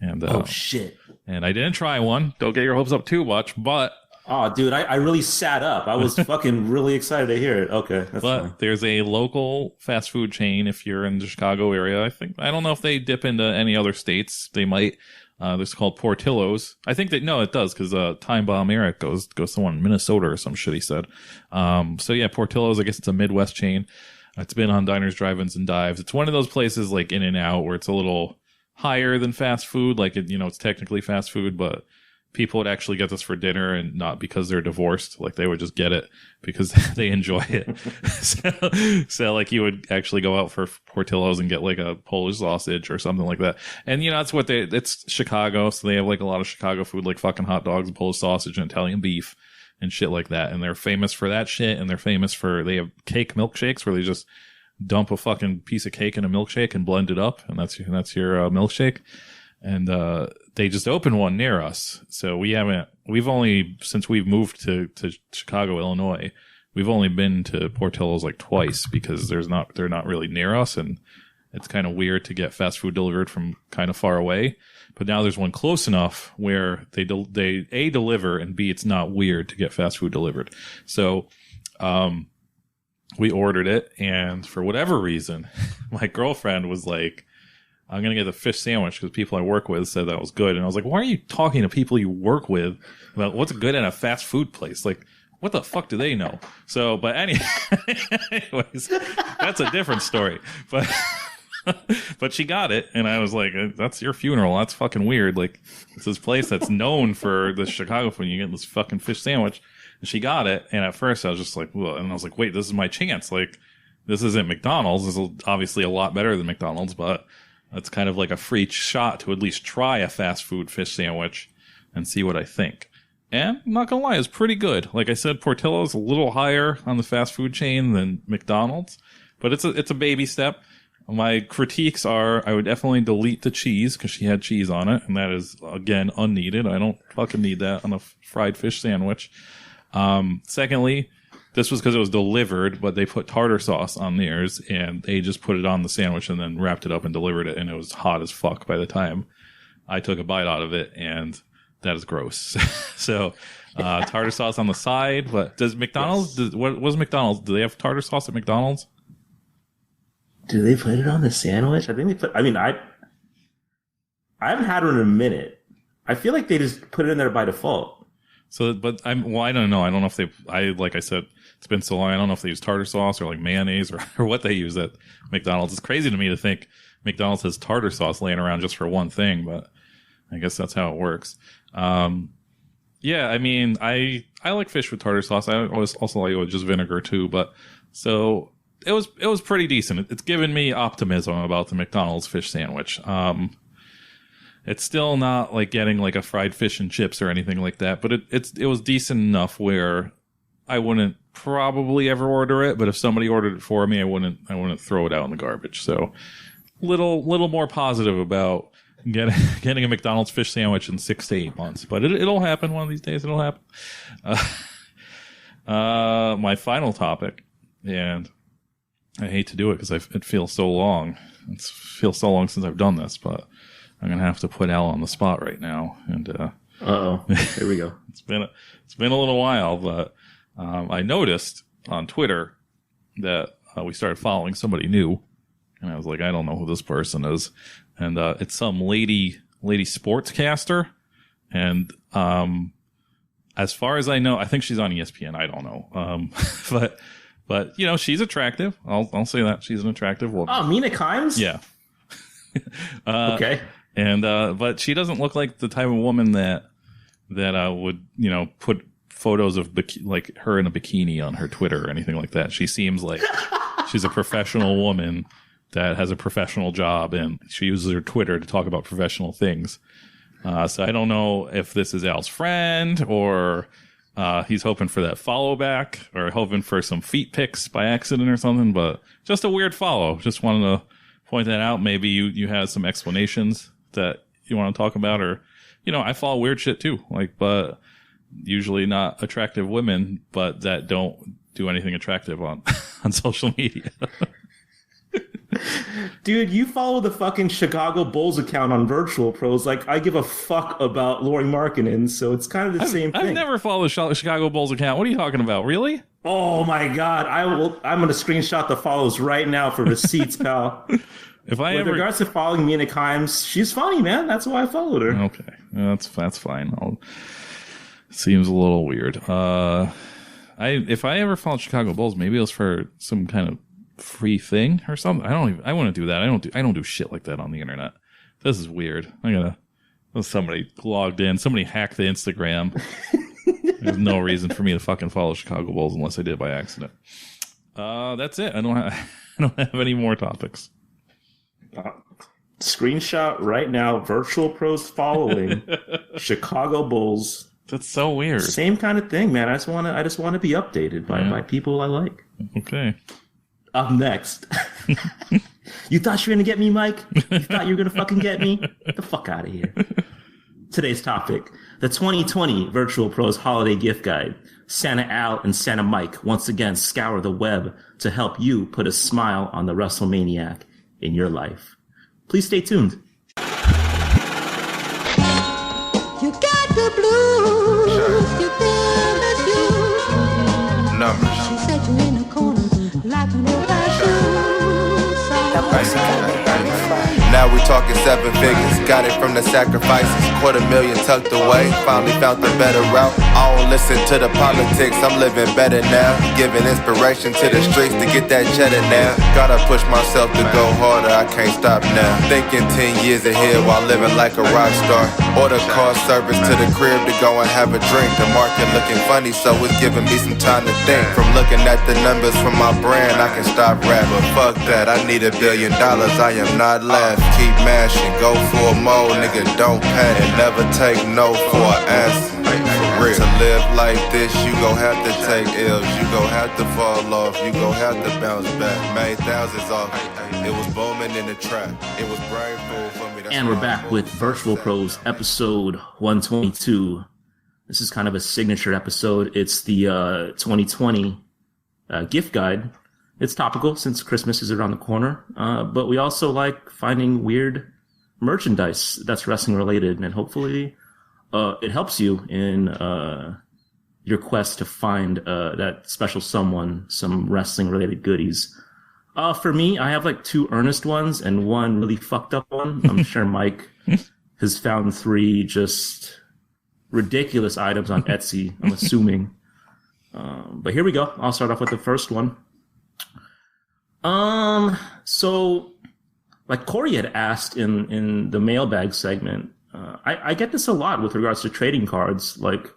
And oh shit! And I didn't try one. Don't get your hopes up too much, but Oh, dude, I really sat up. I was fucking really excited to hear it. Okay, that's But fine. there's a local fast food chain if you're in the Chicago area. I don't know if they dip into any other states. They might. This called Portillo's. I think that no, it does because Time Bomb Eric goes to one in Minnesota or some shit. He said. So yeah, Portillo's. I guess it's a Midwest chain. It's been on diners, drive-ins, and dives. It's one of those places like In and Out where it's a little higher than fast food. Like it's technically fast food, but people would actually get this for dinner and not because they're divorced. Like they would just get it because they enjoy it. so like you would actually go out for Portillo's and get like a Polish sausage or something like that. And that's what it's Chicago. So they have like a lot of Chicago food, like fucking hot dogs and Polish sausage and Italian beef and shit like that. And they're famous for that shit. And they're famous for, they have cake milkshakes where they just dump a fucking piece of cake in a milkshake and blend it up. And that's your milkshake. And, they just opened one near us. So we've only, since we've moved to Chicago, Illinois, we've only been to Portillo's like twice because they're not really near us. And it's kind of weird to get fast food delivered from kind of far away. But now there's one close enough where they A, deliver, and B, it's not weird to get fast food delivered. So, we ordered it. And for whatever reason, my girlfriend was like, I'm going to get the fish sandwich because people I work with said that was good. And I was like, why are you talking to people you work with about what's good in a fast food place? Like, what the fuck do they know? So, but anyways, that's a different story. But she got it. And I was like, that's your funeral. That's fucking weird. Like, it's this place that's known for the Chicago food. You get this fucking fish sandwich. And she got it. And at first I was just like, well, and I was like, wait, this is my chance. Like, this isn't McDonald's. This is obviously a lot better than McDonald's, but it's kind of like a free shot to at least try a fast food fish sandwich and see what I think. And I'm not gonna lie, it's pretty good. Like I said, Portillo's a little higher on the fast food chain than McDonald's, but it's a baby step. My critiques are I would definitely delete the cheese because she had cheese on it, and that is again unneeded. I don't fucking need that on a fried fish sandwich. Secondly, this was because it was delivered, but they put tartar sauce on theirs, and they just put it on the sandwich and then wrapped it up and delivered it, and it was hot as fuck by the time I took a bite out of it, and that is gross. So, tartar sauce on the side, but does McDonald's, Yes. What was McDonald's? Do they have tartar sauce at McDonald's? Do they put it on the sandwich? I think they put, I haven't had one in a minute. I feel like they just put it in there by default. So, but I don't know. I don't know if like I said, it's been so long. I don't know if they use tartar sauce or like mayonnaise or what they use at McDonald's. It's crazy to me to think McDonald's has tartar sauce laying around just for one thing, but I guess that's how it works. Yeah, I mean, I like fish with tartar sauce. I also like it with just vinegar too, but so it was pretty decent. It's given me optimism about the McDonald's fish sandwich. It's still not like getting like a fried fish and chips or anything like that, but it was decent enough where I wouldn't probably ever order it, but if somebody ordered it for me, I wouldn't throw it out in the garbage. So little more positive about getting a McDonald's fish sandwich in 6 to 8 months, but it'll happen one of these days. It'll happen. My final topic, and I hate to do it because it feels so long. It feels so long since I've done this, but I'm gonna have to put Al on the spot right now. And Here we go. It's been a little while, but I noticed on Twitter that we started following somebody new, and I was like, I don't know who this person is, and it's some lady sportscaster, and as far as I know, I think she's on ESPN. I don't know, but you know, she's attractive. I'll say that she's an attractive woman. Oh, Mina Kimes? Yeah. Okay. And but she doesn't look like the type of woman that would, you know, put photos of like her in a bikini on her Twitter or anything like that. She seems like she's a professional woman that has a professional job, and she uses her Twitter to talk about professional things. So I don't know if this is Al's friend or he's hoping for that follow back or hoping for some feet pics by accident or something, but just a weird follow. Just wanted to point that out. Maybe you have some explanations that you want to talk about, or, you know, I follow weird shit too, like, but usually not attractive women, but that don't do anything attractive on social media. Dude, you follow the fucking Chicago Bulls account on Vrtl. Like, I give a fuck about Lauri Markkanen, so it's kind of the same thing. I've never followed the Chicago Bulls account. What are you talking about? Really? Oh my god, I'm gonna screenshot the follows right now for receipts, pal. With regards to following Mina Kimes, she's funny, man. That's why I followed her. Okay, that's fine. Seems a little weird. If I ever followed Chicago Bulls, maybe it was for some kind of free thing or something. I want to do that. I don't do shit like that on the internet. This is weird. Somebody logged in. Somebody hacked the Instagram. There's no reason for me to fucking follow Chicago Bulls unless I did by accident. That's it. I don't have any more topics. Screenshot right now. Vrtlpros following Chicago Bulls. That's so weird. Same kind of thing, man. I just want to be updated by people I like. Okay. Up next. You thought you were going to get me, Mike? You thought you were going to fucking get me? Get the fuck out of here. Today's topic, the 2020 Vrtlpros Holiday Gift Guide. Santa Al and Santa Mike once again scour the web to help you put a smile on the WrestleManiac in your life. Please stay tuned. You got the blues. Sure. You feel the shoes. Numbers. She said you in the corner like an old Now we talking 7 figures, got it from the sacrifices, $250,000 tucked away, finally found the better route. I don't listen to the politics, I'm living better now, giving inspiration to the streets to get that cheddar now. Gotta push myself to go harder, I can't stop now. Thinking 10 years ahead while living like a rock star. Order car service to the crib to go and have a drink. The market looking funny, so it's giving me some time to think. From looking at the numbers from my brand, I can stop rap, but fuck that, I need $1 billion, I am not left. Keep mashing, go for more, nigga, don't panic. Never take no for an answer. For real. To live like this, you gon' have to take L's. You gon' have to fall off, you gon' have to bounce back. Made thousands off, it was booming in the trap. It was brain food for me. And we're back with Vrtlpros episode 122. This is kind of a signature episode. It's the 2020 gift guide. It's topical since Christmas is around the corner, but we also like finding weird merchandise that's wrestling related, and hopefully it helps you in your quest to find that special someone, some wrestling related goodies. For me, I have like 2 earnest ones and 1 really fucked up one. I'm sure Mike has found 3 just ridiculous items on Etsy, I'm assuming. But here we go. I'll start off with the first one. So, like Corey had asked in the mailbag segment, I get this a lot with regards to trading cards, like,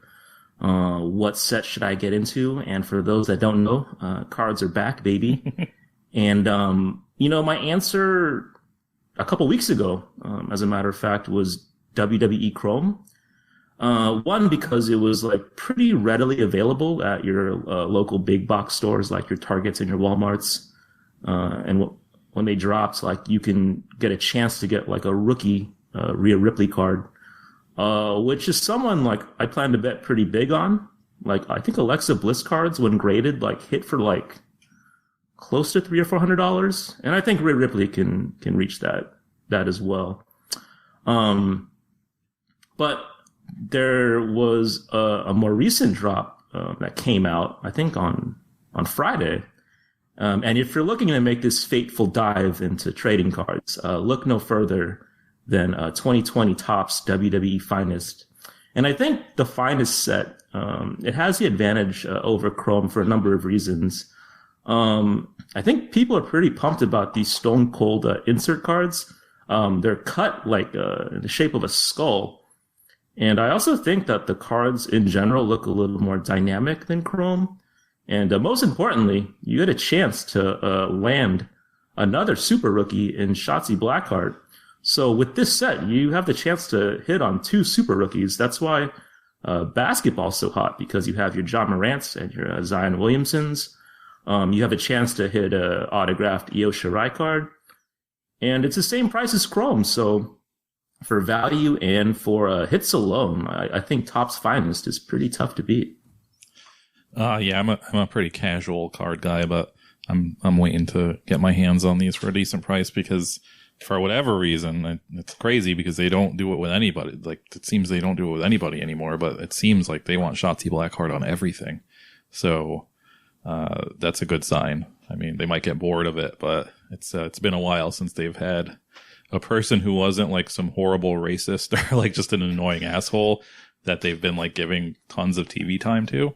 what set should I get into? And for those that don't know, cards are back, baby. And, my answer a couple weeks ago, as a matter of fact, was WWE Chrome. One, because it was like pretty readily available at your local big box stores, like your Targets and your Walmarts. And when they dropped, like, you can get a chance to get like a rookie Rhea Ripley card, which is someone like I plan to bet pretty big on. Like, I think Alexa Bliss cards, when graded, like hit for like close to $300 or $400, and I think Rhea Ripley can reach that as well. But there was a more recent drop that came out, I think on Friday. And if you're looking to make this fateful dive into trading cards, look no further than 2020 Topps WWE Finest. And I think the Finest set, it has the advantage over Chrome for a number of reasons. I think people are pretty pumped about these Stone Cold insert cards. They're cut like in the shape of a skull. And I also think that the cards in general look a little more dynamic than Chrome. And most importantly, you get a chance to land another super rookie in Shotzi Blackheart. So with this set, you have the chance to hit on 2 super rookies. That's why basketball's so hot, because you have your John Morants and your Zion Williamsons. You have a chance to hit an autographed Io Shirai card. And it's the same price as Chrome. So for value and for hits alone, I think Topps Finest is pretty tough to beat. Yeah, I'm a pretty casual card guy, but I'm waiting to get my hands on these for a decent price because for whatever reason, it's crazy because they don't do it with anybody. Like, it seems they don't do it with anybody anymore, but it seems like they want Shotzi Blackheart on everything. So, that's a good sign. I mean, they might get bored of it, but it's been a while since they've had a person who wasn't like some horrible racist or like just an annoying asshole that they've been like giving tons of TV time to.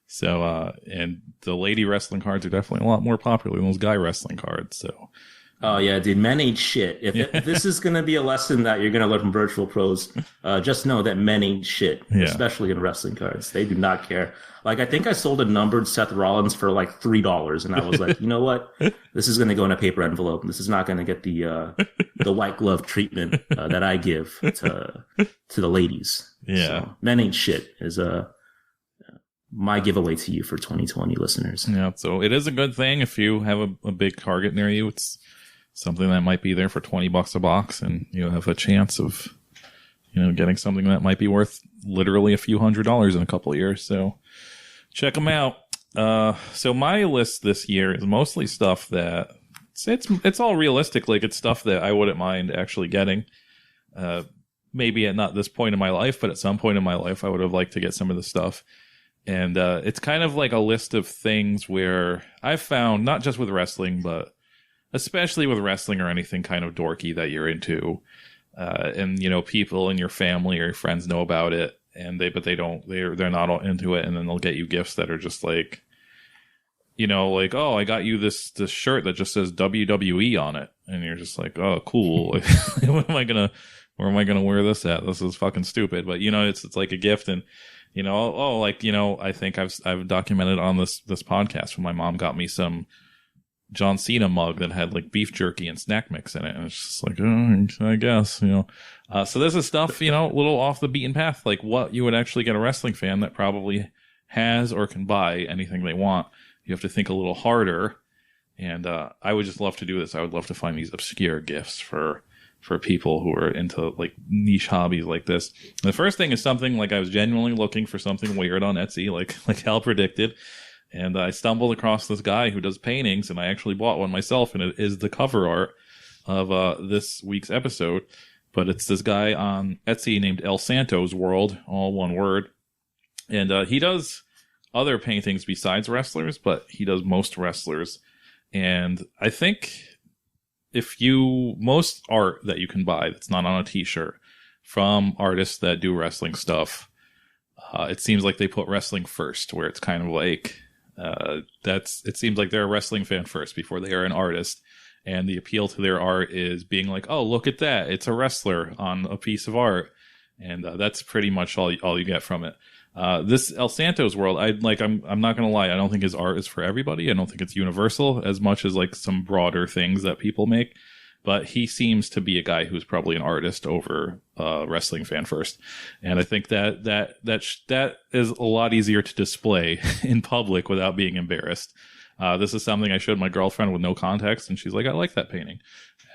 So, and the lady wrestling cards are definitely a lot more popular than those guy wrestling cards. So, oh yeah, dude, men ain't shit. If this is gonna be a lesson that you're gonna learn from Vrtlpros, just know that men ain't shit, especially in wrestling cards. They do not care. Like, I think I sold a numbered Seth Rollins for like $3, and I was like, you know what? This is gonna go in a paper envelope. This is not gonna get the white glove treatment that I give to the ladies. Yeah, so, men ain't shit is my giveaway to you for 2020 listeners. Yeah, so it is a good thing if you have a big target near you. It's something that might be there for $20 a box, and you have a chance of, getting something that might be worth literally a few $100s in a couple of years. So check them out. So my list this year is mostly stuff that it's all realistic. Like, it's stuff that I wouldn't mind actually getting. Maybe at not this point in my life, but at some point in my life, I would have liked to get some of the stuff. And it's kind of like a list of things where I've found, not just with wrestling, but especially with wrestling or anything kind of dorky that you're into, and people in your family or your friends know about it, and they're not all into it, and then they'll get you gifts that are just like, like, oh, I got you this shirt that just says WWE on it, and you're just like, oh, cool. Where am I gonna wear this at? This is fucking stupid, but it's like a gift. And I think I've documented on this podcast when my mom got me some John Cena mug that had like beef jerky and snack mix in it, and it's just like, oh, I guess, so this is stuff, a little off the beaten path, like what you would actually get a wrestling fan that probably has or can buy anything they want. You have to think a little harder, and I would just love to do this. I would love to find these obscure gifts for people who are into like niche hobbies like this. The first thing is something like I was genuinely looking for something weird on Etsy, like Hal predicted. And I stumbled across this guy who does paintings, and I actually bought one myself, and it is the cover art of this week's episode. But it's this guy on Etsy named El Santos World, all one word. And he does other paintings besides wrestlers, but he does most wrestlers. And I think most art that you can buy that's not on a t-shirt from artists that do wrestling stuff, it seems like they put wrestling first, where it's kind of like, it seems like they're a wrestling fan first before they are an artist. And the appeal to their art is being like, oh, look at that. It's a wrestler on a piece of art. And that's pretty much all you get from it. This El Santos World, I'm not going to lie. I don't think his art is for everybody. I don't think it's universal as much as like some broader things that people make. But he seems to be a guy who's probably an artist over a wrestling fan first. And I think that is a lot easier to display in public without being embarrassed. This is something I showed my girlfriend with no context, and she's like, I like that painting.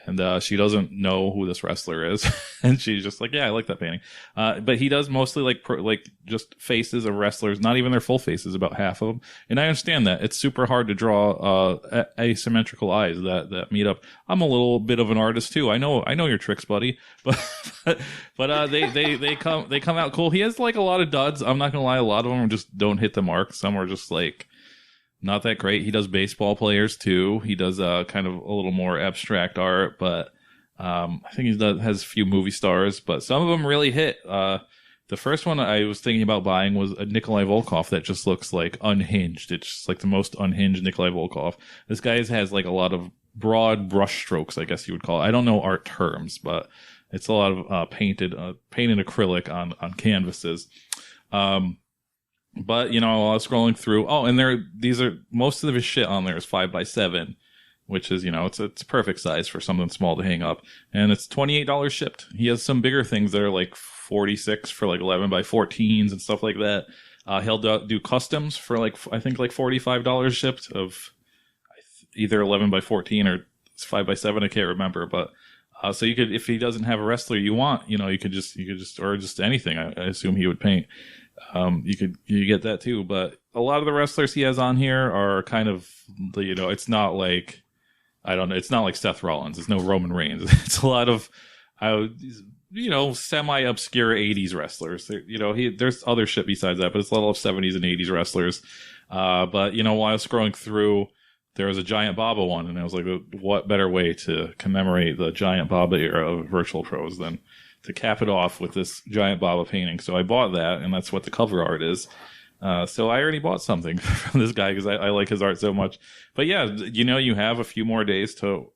And she doesn't know who this wrestler is. And she's just like, yeah, I like that painting. But he does mostly like just faces of wrestlers, not even their full faces, about half of them. And I understand that. It's super hard to draw asymmetrical eyes that meet up. I'm a little bit of an artist too. I know your tricks, buddy. But they come out cool. He has like a lot of duds. I'm not gonna lie, a lot of them just don't hit the mark. Some are just like not that great. He does baseball players too. He does kind of a little more abstract art, but I think he has a few movie stars, but some of them really hit. The first one I was thinking about buying was a Nikolai Volkov that just looks like unhinged. It's just like the most unhinged Nikolai Volkov. This guy has like a lot of broad brush strokes, I guess you would call it. I don't know art terms, but it's a lot of painted acrylic on canvases. But, while I was scrolling through, and most of his shit on there is 5x7, which is, it's perfect size for something small to hang up. And it's $28 shipped. He has some bigger things that are like 46 for like 11x14s and stuff like that. He'll do customs for I think $45 shipped of either 11x14 or 5x7. I can't remember, but So you could, if he doesn't have a wrestler you want, you could just, or just anything. I assume he would paint. You get that too. But a lot of the wrestlers he has on here are kind of, it's not like, I don't know, it's not like Seth Rollins. It's no Roman Reigns. It's a lot of, semi-obscure 80s wrestlers. There's other shit besides that, but it's a lot of 70s and 80s wrestlers. But while I was scrolling through, there was a Giant Baba one, and I was like, what better way to commemorate the Giant Baba era of Vrtlpros than to cap it off with this Giant Baba painting? So I bought that, and that's what the cover art is. So I already bought something from this guy because I like his art so much. But yeah, you have a few more days to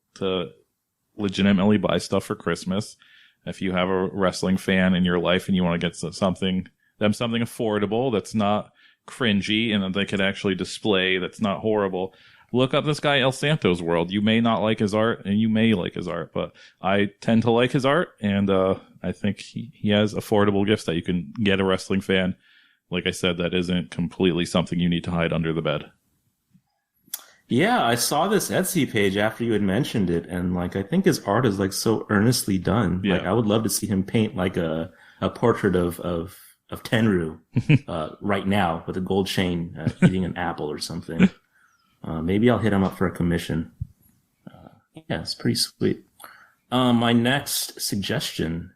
legitimately buy stuff for Christmas. If you have a wrestling fan in your life and you want to get something affordable that's not cringy and that they could actually display, that's not horrible, look up this guy El Santo's World. You may not like his art, and you may like his art, but I tend to like his art, and I think he has affordable gifts that you can get a wrestling fan. Like I said, that isn't completely something you need to hide under the bed. Yeah, I saw this Etsy page after you had mentioned it, and I think his art is so earnestly done. Yeah. I would love to see him paint a portrait of Tenryu right now with a gold chain eating an apple or something. Maybe I'll hit him up for a commission. Yeah, it's pretty sweet. My next suggestion,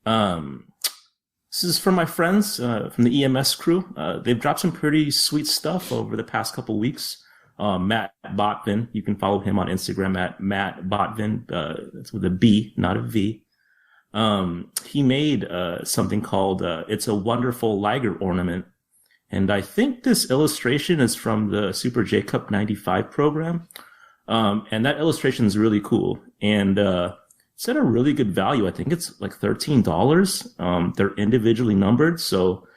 this is from my friends from the EMS crew. They've dropped some pretty sweet stuff over the past couple weeks. Matt Botvin, you can follow him on Instagram at Matt Botvin. That's with a B, not a V. He made something called It's a Wonderful Liger Ornament. And I think this illustration is from the Super J Cup 95 program. And that illustration is really cool. And it's at a really good value. I think it's $13. They're individually numbered. So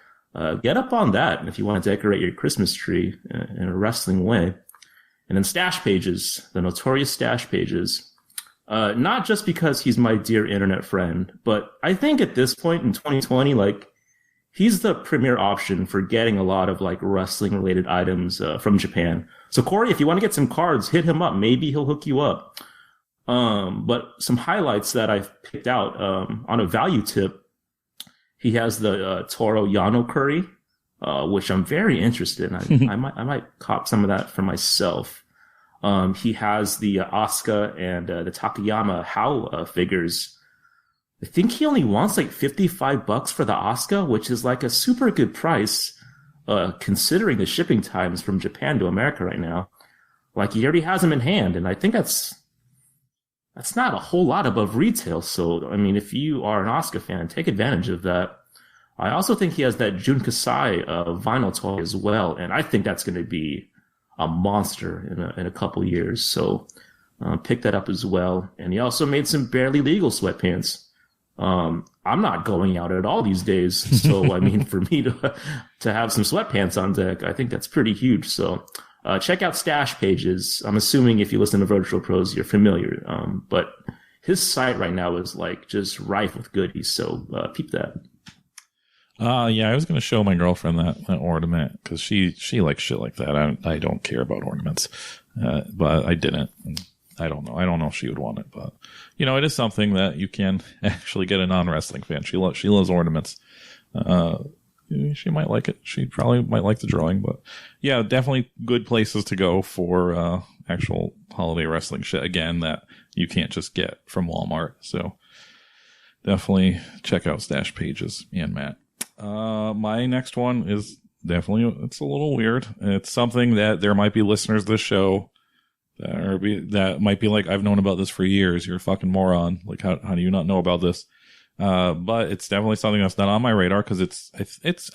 get up on that if you want to decorate your Christmas tree in a wrestling way. And then Stash Pages, the notorious Stash Pages. Not just because he's my dear internet friend, but I think at this point in 2020, he's the premier option for getting a lot of wrestling related items from Japan. So Corey, if you want to get some cards, hit him up. Maybe he'll hook you up. But some highlights that I've picked out on a value tip. He has the Toro Yano curry, which I'm very interested in. I might cop some of that for myself. He has the Asuka and the Takayama How figures. I think he only wants $55 for the Asuka, which is a super good price, considering the shipping times from Japan to America right now. He already has them in hand, and I think that's not a whole lot above retail. So, I mean, if you are an Asuka fan, take advantage of that. I also think he has that Jun Kasai vinyl toy as well, and I think that's going to be a monster in a couple years. So, pick that up as well. And he also made some barely legal sweatpants. I'm not going out at all these days. So, I mean, for me to have some sweatpants on deck, I think that's pretty huge. So, check out Stash Pages. I'm assuming if you listen to Vrtlpros, you're familiar. But his site right now is just rife with goodies. So, peep that. Yeah, I was going to show my girlfriend that ornament because she likes shit like that. I don't care about ornaments, but I didn't. I don't know. I don't know if she would want it, but it is something that you can actually get a non-wrestling fan. She loves ornaments. She might like it. She probably might like the drawing, but yeah, definitely good places to go for actual holiday wrestling shit. Again, that you can't just get from Walmart. So definitely check out Stash Pages and Matt. My next one is it's a little weird. It's something that there might be listeners to the show that might be I've known about this for years. You're a fucking moron. How do you not know about this? But it's definitely something that's not on my radar because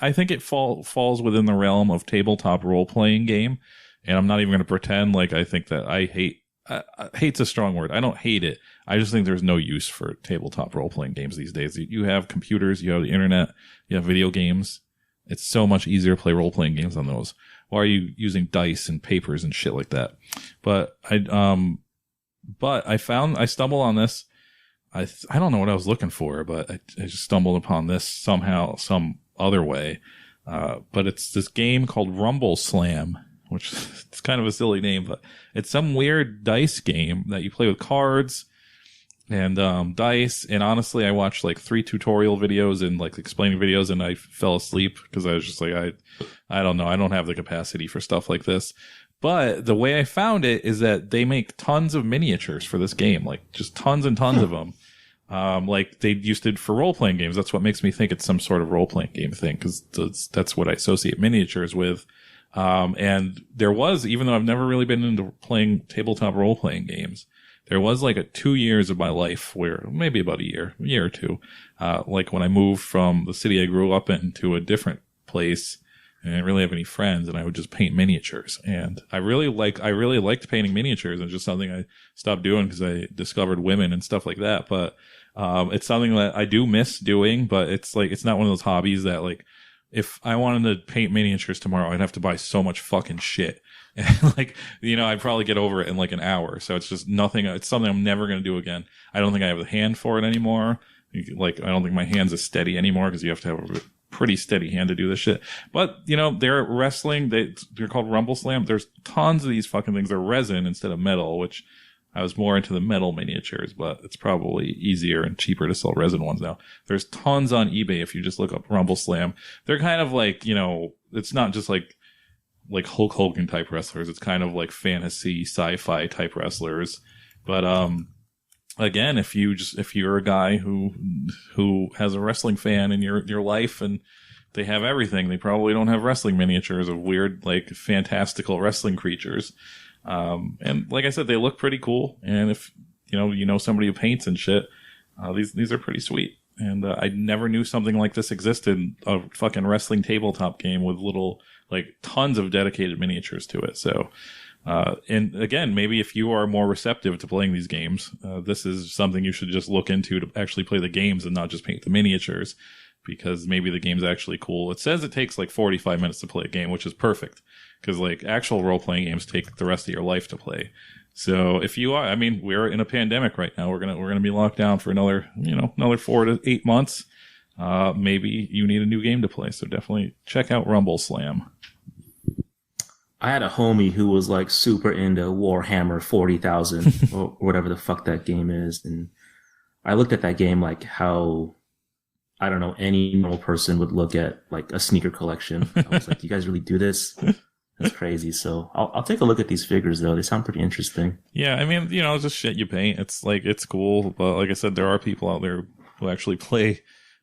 I think it falls within the realm of tabletop role playing game. And I'm not even going to pretend I think that hate's a strong word. I don't hate it. I just think there's no use for tabletop role playing games these days. You have computers, you have the internet, you have video games. It's so much easier to play role playing games on those. Why are you using dice and papers and shit like that? But I stumbled on this. I don't know what I was looking for, but I just stumbled upon this somehow, some other way. But it's this game called Rumble Slam, which it's kind of a silly name, but it's some weird dice game that you play with cards. and dice. And honestly, I watched like 3 tutorial videos and like explaining videos, and I fell asleep because I was just like, I don't know. I don't have the capacity for stuff like this. But the way I found it is that they make tons of miniatures for this game, like just tons and tons of them. Like they used it for role-playing games. That's what makes me think it's some sort of role-playing game thing, because that's what I associate miniatures with. And there was, even though I've never really been into playing tabletop role-playing games, there was like a 2 years of my life where, maybe about a year or two, like when I moved from the city I grew up in to a different place, and I didn't really have any friends, and I would just paint miniatures. And I really liked painting miniatures. It's just something I stopped doing because I discovered women and stuff like that. But it's something that I do miss doing, but it's like, it's not one of those hobbies that, like, if I wanted to paint miniatures tomorrow, I'd have to buy so much fucking shit. And like, you know, I'd probably get over it in like an hour. So it's just nothing. It's something I'm never going to do again. I don't think I have the hand for it anymore. Like, I don't think my hands are steady anymore, because you have to have a pretty steady hand to do this shit. But, you know, they're wrestling. They're called Rumble Slam. There's tons of these fucking things. They're resin instead of metal, which I was more into the metal miniatures, but it's probably easier and cheaper to sell resin ones now. There's tons on eBay if you just look up Rumble Slam. They're kind of like, you know, it's not just like Hulk Hogan type wrestlers. It's kind of like fantasy, sci-fi type wrestlers. But, again, if you're a guy who has a wrestling fan in your life, and they have everything, they probably don't have wrestling miniatures of weird, like, fantastical wrestling creatures. And like I said, they look pretty cool. And if you know somebody who paints and shit, these are pretty sweet. And I never knew something like this existed, a fucking wrestling tabletop game with little, like, tons of dedicated miniatures to it. So, and again, maybe if you are more receptive to playing these games, this is something you should just look into to actually play the games and not just paint the miniatures, because maybe the game's actually cool. It says it takes like 45 minutes to play a game, which is perfect, because like actual role-playing games take the rest of your life to play. So if you are, I mean, we're in a pandemic right now. We're gonna be locked down for another 4 to 8 months. Maybe you need a new game to play. So definitely check out Rumble Slam. I had a homie who was like super into Warhammer 40,000 or whatever the fuck that game is. And I looked at that game like how, I don't know, any normal person would look at like a sneaker collection. I was like, you guys really do this? That's crazy. So I'll take a look at these figures though. They sound pretty interesting. Yeah. I mean, it's just shit you paint. It's like, it's cool. But like I said, there are people out there who actually play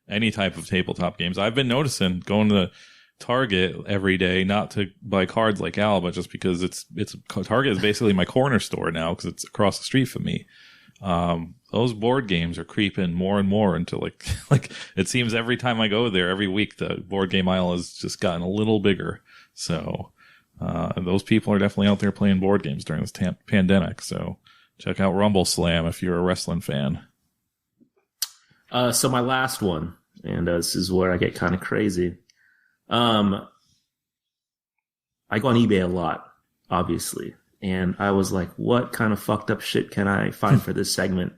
any type of tabletop games. I've been noticing going to Target every day, not to buy cards like Al, but just because it's Target is basically my corner store now, because it's across the street from me. Those board games are creeping more and more into like it seems every time I go there, every week, the board game aisle has just gotten a little bigger. So, those people are definitely out there playing board games during this pandemic. So check out Rumble Slam if you're a wrestling fan. So my last one, and this is where I get kind of crazy. I go on eBay a lot, obviously. And I was like, what kind of fucked up shit can I find for this segment?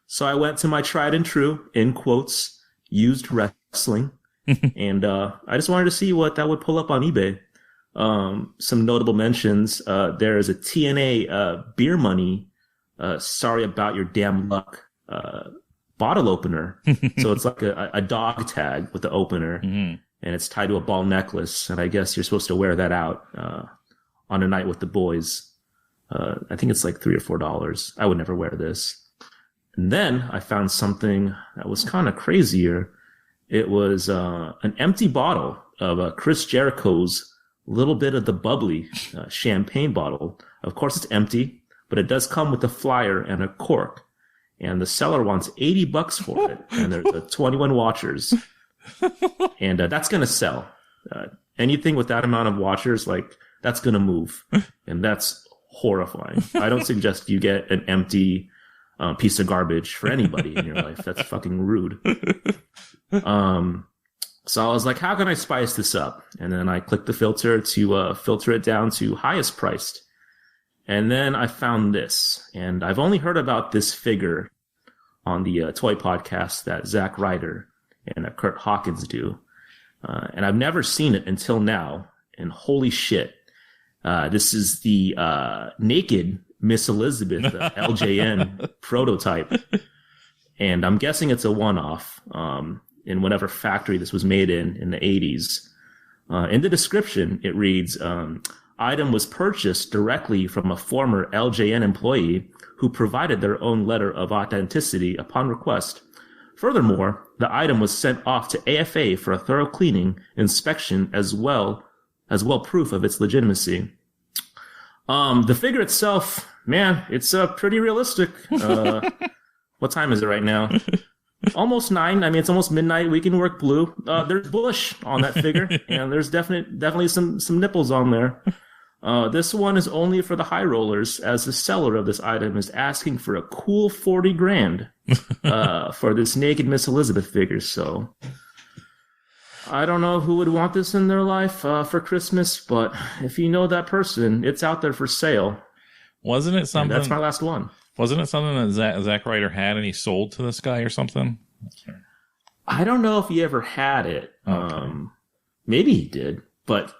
So I went to my tried and true, in quotes, used wrestling. And I just wanted to see what that would pull up on eBay. Some notable mentions. There is a TNA Beer Money, Sorry About Your Damn Luck bottle opener. So it's like a dog tag with the opener. Mm-hmm. And it's tied to a ball necklace. And I guess you're supposed to wear that out on a night with the boys. I think it's like $3 or $4. I would never wear this. And then I found something that was kind of crazier. It was an empty bottle of Chris Jericho's Little Bit of the Bubbly champagne bottle. Of course, it's empty, but it does come with a flyer and a cork. And the seller wants $80 for it. And there's 21 watchers. And that's going to sell. Anything with that amount of watchers, like, that's going to move. And that's horrifying. I don't suggest you get an empty piece of garbage for anybody in your life. That's fucking rude. So I was like, how can I spice this up? And then I clicked the filter to filter it down to highest priced. And then I found this. And I've only heard about this figure on the toy podcast that Zach Ryder and Kurt Hawkins do. And I've never seen it until now. And holy shit. This is the naked Miss Elizabeth LJN prototype. and I'm guessing it's a one-off in whatever factory this was made in the 80s. In the description, it reads, item was purchased directly from a former LJN employee who provided their own letter of authenticity upon request. Furthermore, the item was sent off to AFA for a thorough cleaning, inspection, as well proof of its legitimacy. The figure itself, man, it's pretty realistic. What time is it right now? Almost 9. I mean, it's almost midnight. We can work blue. There's bush on that figure, and there's definitely some nipples on there. This one is only for the high rollers, as the seller of this item is asking for a cool $40,000 for this naked Miss Elizabeth figure. So I don't know who would want this in their life for Christmas, but if you know that person, it's out there for sale. Wasn't it something? And that's my last one. Wasn't it something that Zack Ryder had and he sold to this guy or something? I don't know if he ever had it. Okay. Maybe he did, but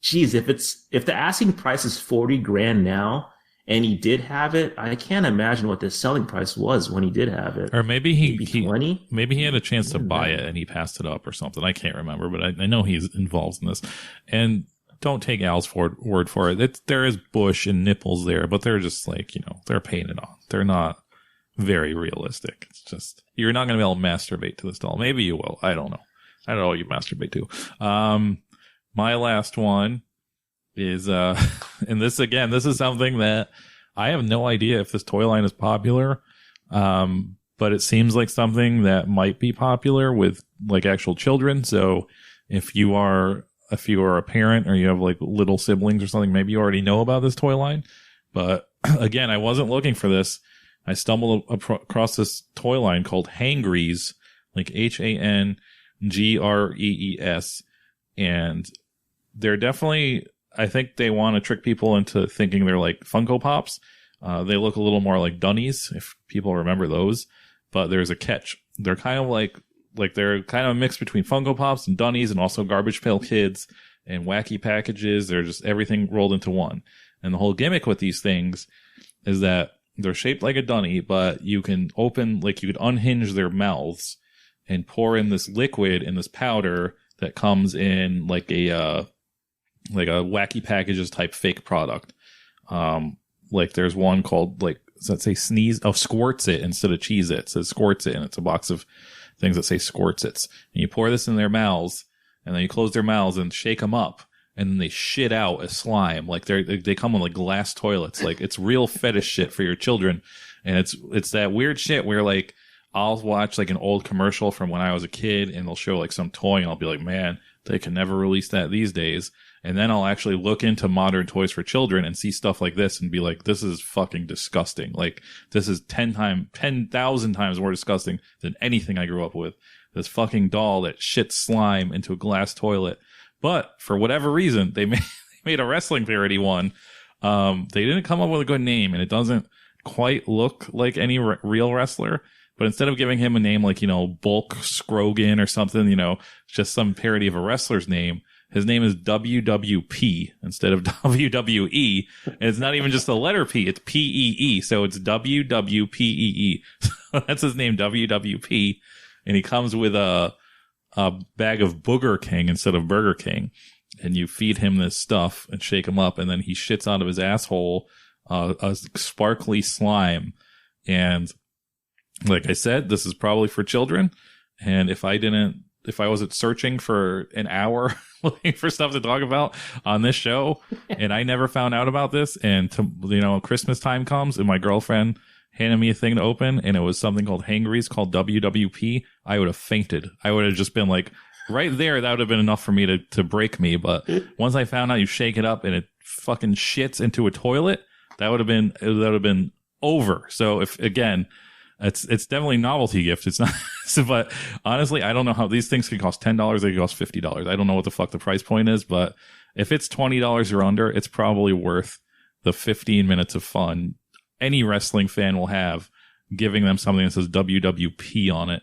geez, if the asking price is $40,000 now and he did have it, I can't imagine what the selling price was when he did have it. Or maybe he 20? Maybe he had a chance to buy it and he passed it up or something. I can't remember, but I know he's involved in this. And don't take Al's word for it. There is bush and nipples there, but they're just like, they're painted on. They're not very realistic. It's just, you're not going to be able to masturbate to this doll. Maybe you will. I don't know. I don't know what you masturbate to. My last one is, and this is something that I have no idea if this toy line is popular. But it seems like something that might be popular with like actual children. So if you are a parent or you have like little siblings or something, maybe you already know about this toy line. But again, I wasn't looking for this. I stumbled across this toy line called Hangries, like Hangrees. And they're definitely, I think they want to trick people into thinking they're like Funko Pops. They look a little more like Dunnies, if people remember those. But there's a catch. They're kind of like they're kind of a mix between Funko Pops and Dunnies and also Garbage Pail Kids and wacky packages. They're just everything rolled into one. And the whole gimmick with these things is that they're shaped like a Dunny, but you can you could unhinge their mouths and pour in this liquid in this powder that comes in like a wacky packages type fake product. Like there's one called does that say Squirts It instead of Cheez It. It says Squirts It, and it's a box of things that say Squirts It. And you pour this in their mouths, and then you close their mouths and shake them up, and then they shit out a slime. Like they come with like glass toilets. Like it's real fetish shit for your children. And it's that weird shit where like I'll watch like an old commercial from when I was a kid, and they'll show like some toy, and I'll be like, man, they can never release that these days. And then I'll actually look into modern toys for children and see stuff like this and be like, this is fucking disgusting. Like, this is 10,000 times more disgusting than anything I grew up with. This fucking doll that shits slime into a glass toilet. But for whatever reason, they made a wrestling parody one. They didn't come up with a good name, and it doesn't quite look like any real wrestler. But instead of giving him a name like, Bulk Scrogan or something, just some parody of a wrestler's name, his name is WWP instead of WWE. And it's not even just the letter P, it's P-E-E. So it's WWPEE. So that's his name, WWP. And he comes with a bag of Booger King instead of Burger King. And you feed him this stuff and shake him up. And then he shits out of his asshole a sparkly slime. And like I said, this is probably for children. And if I wasn't searching for an hour looking for stuff to talk about on this show, and I never found out about this, and Christmas time comes and my girlfriend handed me a thing to open, and it was something called Hangries called WWP, I would have fainted. I would have just been like, right there, that would have been enough for me to break me. But once I found out you shake it up and it fucking shits into a toilet, that would have been over. So if, again, it's definitely a novelty gift. It's not, but honestly, I don't know how these things can cost $10. They can cost $50. I don't know what the fuck the price point is, but if it's $20 or under, it's probably worth the 15 minutes of fun any wrestling fan will have giving them something that says WWP on it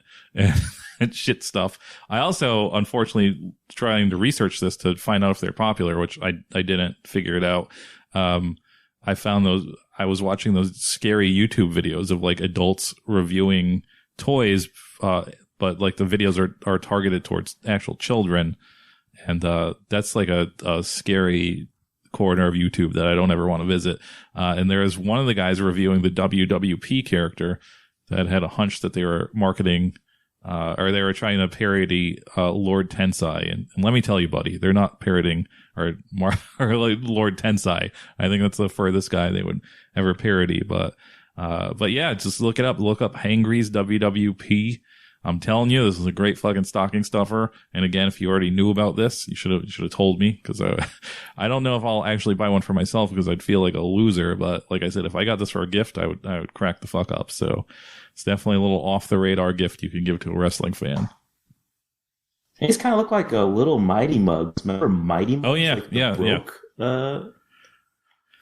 and shit stuff. I also, unfortunately, trying to research this to find out if they're popular, which I didn't figure it out. I found I was watching those scary YouTube videos of like adults reviewing toys, but like the videos are targeted towards actual children. And that's like a scary corner of YouTube that I don't ever want to visit. And there is one of the guys reviewing the WWP character that had a hunch that they were marketing, or they were trying to parody Lord Tensai. And let me tell you, buddy, they're not parodying or like Lord Tensai. I think that's the furthest guy they would ever parody. But yeah, just look it up. Look up Hangry's WWP. I'm telling you, this is a great fucking stocking stuffer. And again, if you already knew about this, you should have told me, because I don't know if I'll actually buy one for myself because I'd feel like a loser. But like I said, if I got this for a gift, I would crack the fuck up. So it's definitely a little off the radar gift you can give to a wrestling fan. These kind of look like a little Mighty Mugs. Remember Mighty Mugs? Oh yeah, like yeah.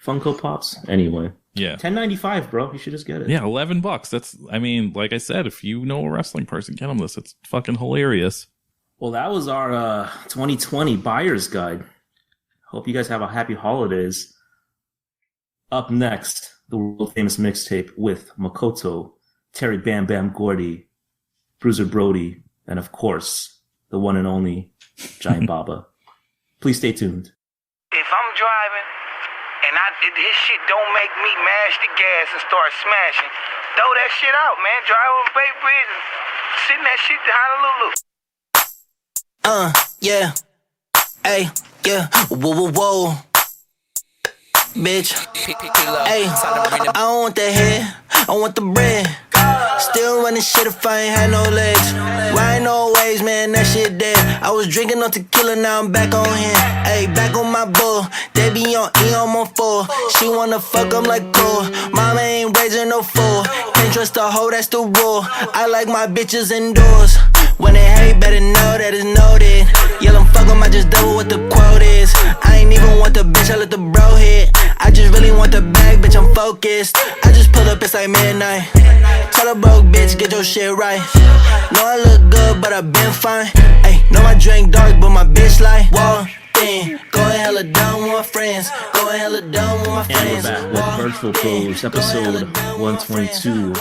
Funko Pops. Anyway. Yeah. $10.95, bro. You should just get it. Yeah, $11. That's, I mean, like I said, if you know a wrestling person, get them this. It's fucking hilarious. Well, that was our 2020 buyer's guide. Hope you guys have a happy holidays. Up next, the world famous mixtape with Makoto, Terry Bam Bam Gordy, Bruiser Brody, and of course, the one and only Giant Baba. Please stay tuned. If I'm driving and his shit don't make me mash the gas and start smashing, throw that shit out, man. Drive over Bay Bridge and send that shit to Honolulu. Yeah. Hey, yeah. Whoa, whoa, whoa. Bitch. Hey, I don't want the head. I want the bread. Still running shit if I ain't had no legs. Riding no waves, man, that shit dead. I was drinking on tequila, now I'm back on him. Ayy, back on my bull. They be on E, I'm on 4. She wanna fuck, I'm like cool. Mama ain't raising no fool. Can't trust a hoe, that's the rule. I like my bitches indoors. When they hate, better know that it's noted. Yeah, I'm fuck 'em, I just double what the quote is. I ain't even want the bitch, I let the bro hit. I just really want the bag, bitch, I'm focused. I just pull up, it's like midnight. Tell a broke bitch, get your shit right. Know I look good, but I been fine. Ayy, know I drink dark, but my bitch like walk in. Going hella dumb with my friends. Going hella dumb with my friends. And we're back with Vrtl episode 122.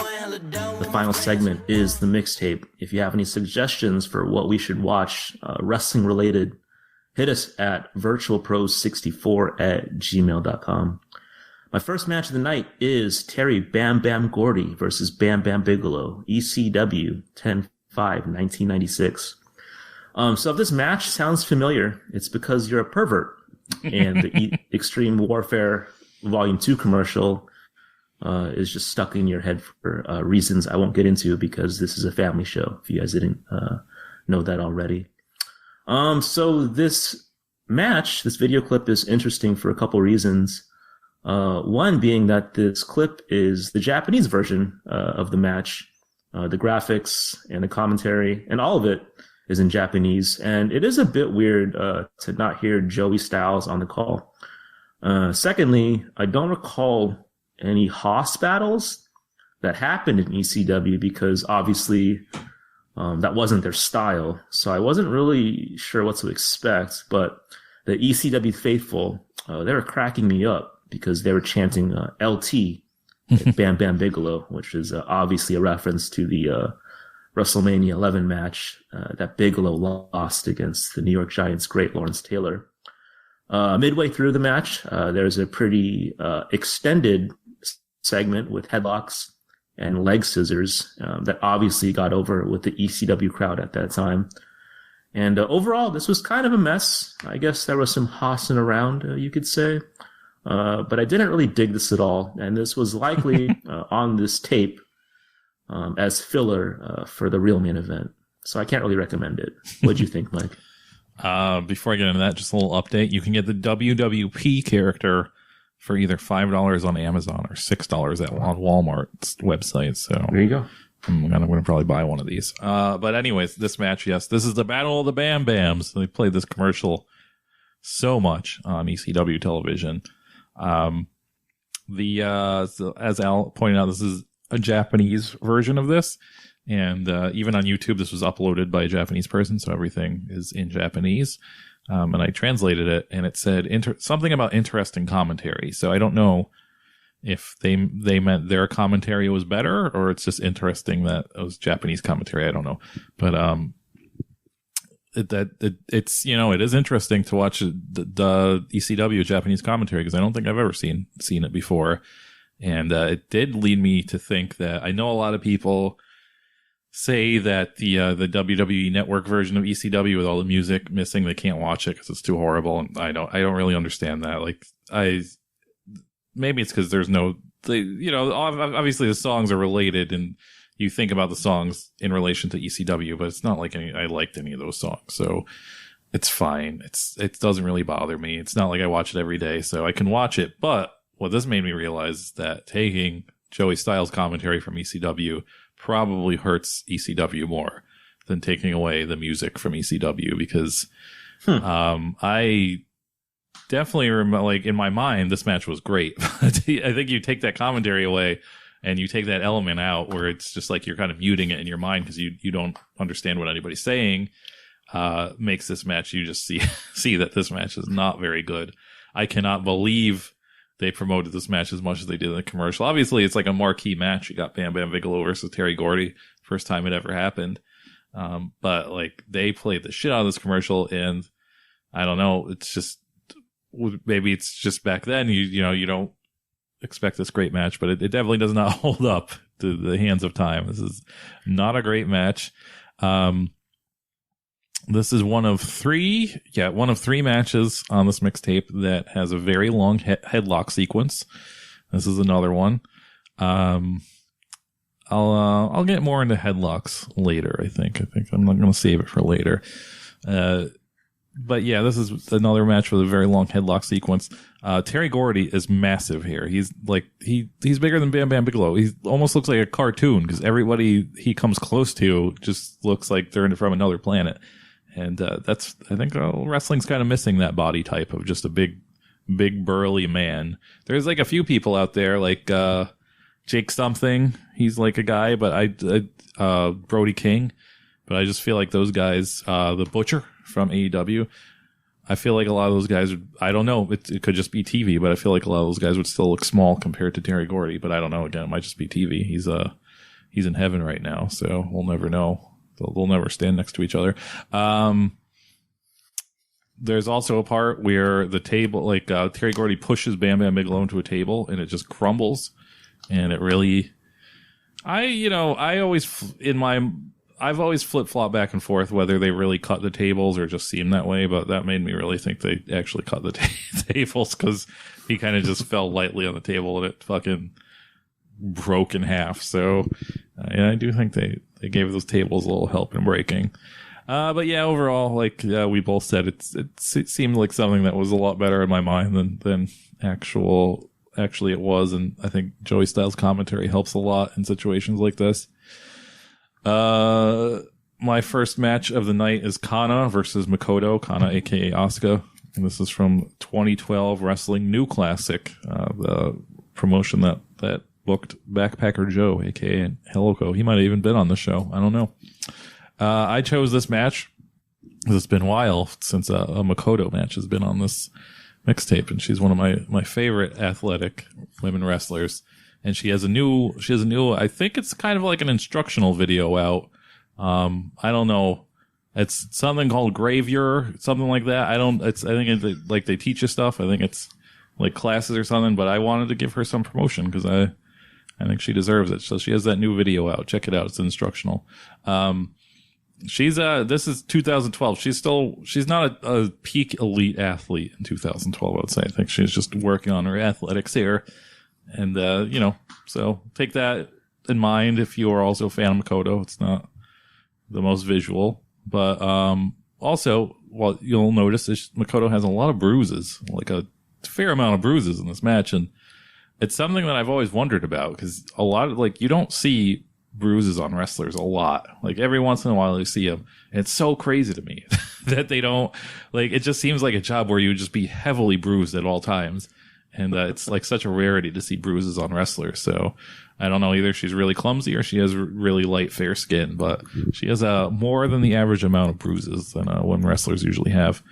The final segment is the mixtape. If you have any suggestions for what we should watch, wrestling related, hit us at vrtlpros64@gmail.com. My first match of the night is Terry Bam Bam Gordy versus Bam Bam Bigelow, ECW 10/5/1996. So if this match sounds familiar, it's because you're a pervert, and the Extreme Warfare Volume 2 commercial is just stuck in your head for reasons I won't get into because this is a family show, if you guys didn't know that already. So this match, this video clip is interesting for a couple reasons. One being that this clip is the Japanese version of the match. The graphics and the commentary and all of it is in Japanese. And it is a bit weird to not hear Joey Styles on the call. Secondly, I don't recall any Haas battles that happened in ECW because obviously that wasn't their style. So I wasn't really sure what to expect. But the ECW faithful, they were cracking me up because they were chanting LT at Bam Bam Bigelow, which is obviously a reference to the WrestleMania 11 match that Bigelow lost against the New York Giants' great Lawrence Taylor. Midway through the match, there's a pretty extended segment with headlocks and leg scissors that obviously got over with the ECW crowd at that time. And overall, this was kind of a mess. I guess there was some hossing around, you could say. But I didn't really dig this at all. And this was likely on this tape as filler for the real main event. So I can't really recommend it. What'd you think, Mike? Before I get into that, just a little update. You can get the WWP character for either $5 on Amazon or $6 on Walmart's website. So there you go. I'm going to probably buy one of these. But anyways, this match, yes, this is the Battle of the Bam Bams. They played this commercial so much on ECW television. So as Al pointed out, this is a Japanese version of this. And even on YouTube, this was uploaded by a Japanese person, so everything is in Japanese. And I translated it, and it said something about interesting commentary. So I don't know if they meant their commentary was better, or it's just interesting that it was Japanese commentary. I don't know, but it's it is interesting to watch the ECW Japanese commentary, because I don't think I've ever seen it before, and it did lead me to think that I know a lot of people say that the WWE Network version of ECW with all the music missing, they can't watch it because it's too horrible, and I don't really understand that. Like, maybe it's because there's no, obviously the songs are related, and you think about the songs in relation to ECW, but it's not like I liked any of those songs, so it's fine. It doesn't really bother me. It's not like I watch it every day, so I can watch it. But what this made me realize is that taking Joey Styles' commentary from ECW probably hurts ECW more than taking away the music from ECW, because I definitely remember, like, in my mind, this match was great. I think you take that commentary away and you take that element out where it's just like you're kind of muting it in your mind because you don't understand what anybody's saying, makes this match, you just see that this match is not very good. I cannot believe they promoted this match as much as they did in the commercial. Obviously, it's like a marquee match. You got Bam Bam Bigelow versus Terry Gordy, first time it ever happened. But like, they played the shit out of this commercial, and I don't know, it's just, maybe it's just back then you don't expect this great match, but it definitely does not hold up to the hands of time. This is not a great match. This is one of three matches on this mixtape that has a very long headlock sequence. This is another one. I'll get more into headlocks later. I think I'm not going to save it for later. But yeah, this is another match with a very long headlock sequence. Terry Gordy is massive here. He's like, he's bigger than Bam Bam Bigelow. He almost looks like a cartoon, because everybody he comes close to just looks like they're from another planet. And I think wrestling's kind of missing that body type of just a big burly man. There's like a few people out there, like Jake something. He's like a guy, but Brody King. But I just feel like those guys, the Butcher from AEW, I feel like a lot of those guys, I don't know, it could just be TV, but I feel like a lot of those guys would still look small compared to Terry Gordy. But I don't know, again, it might just be TV. He's in heaven right now, so we'll never know. They'll never stand next to each other. There's also a part where the table, like Terry Gordy pushes Bam Bam Bigelow into a table, and it just crumbles. And it really, I've always flip-flopped back and forth whether they really cut the tables or just seem that way, but that made me really think they actually cut the tables, because he kind of just fell lightly on the table and it fucking broke in half. So I do think they gave those tables a little help in breaking. But yeah, overall, like we both said, it seemed like something that was a lot better in my mind than actually it was. And I think Joey Styles' commentary helps a lot in situations like this. My first match of the night is Kana versus Makoto, Kana aka Asuka. And this is from 2012 Wrestling New Classic, the promotion that booked Backpacker Joe, aka Heloko. He might have even been on the show. I don't know. I chose this match because it's been a while since a Makoto match has been on this mixtape, and she's one of my favorite athletic women wrestlers. And she has a new, I think it's kind of like an instructional video out. I don't know. It's something called Gravure, something like that. I think it's like they teach you stuff. I think it's like classes or something, but I wanted to give her some promotion because I think she deserves it. So she has that new video out. Check it out. It's instructional. This is 2012. She's not a peak elite athlete in 2012, I would say. I think she's just working on her athletics here. And, so take that in mind if you are also a fan of Makoto. It's not the most visual, but, also what you'll notice is Makoto has a lot of bruises, like a fair amount of bruises in this match. And it's something that I've always wondered about, because a lot of, like, you don't see bruises on wrestlers a lot. Like, every once in a while you see them. And it's so crazy to me that they don't, like, it just seems like a job where you would just be heavily bruised at all times. And it's like such a rarity to see bruises on wrestlers. So I don't know, either she's really clumsy or she has really light, fair skin, but she has more than the average amount of bruises than women wrestlers usually have.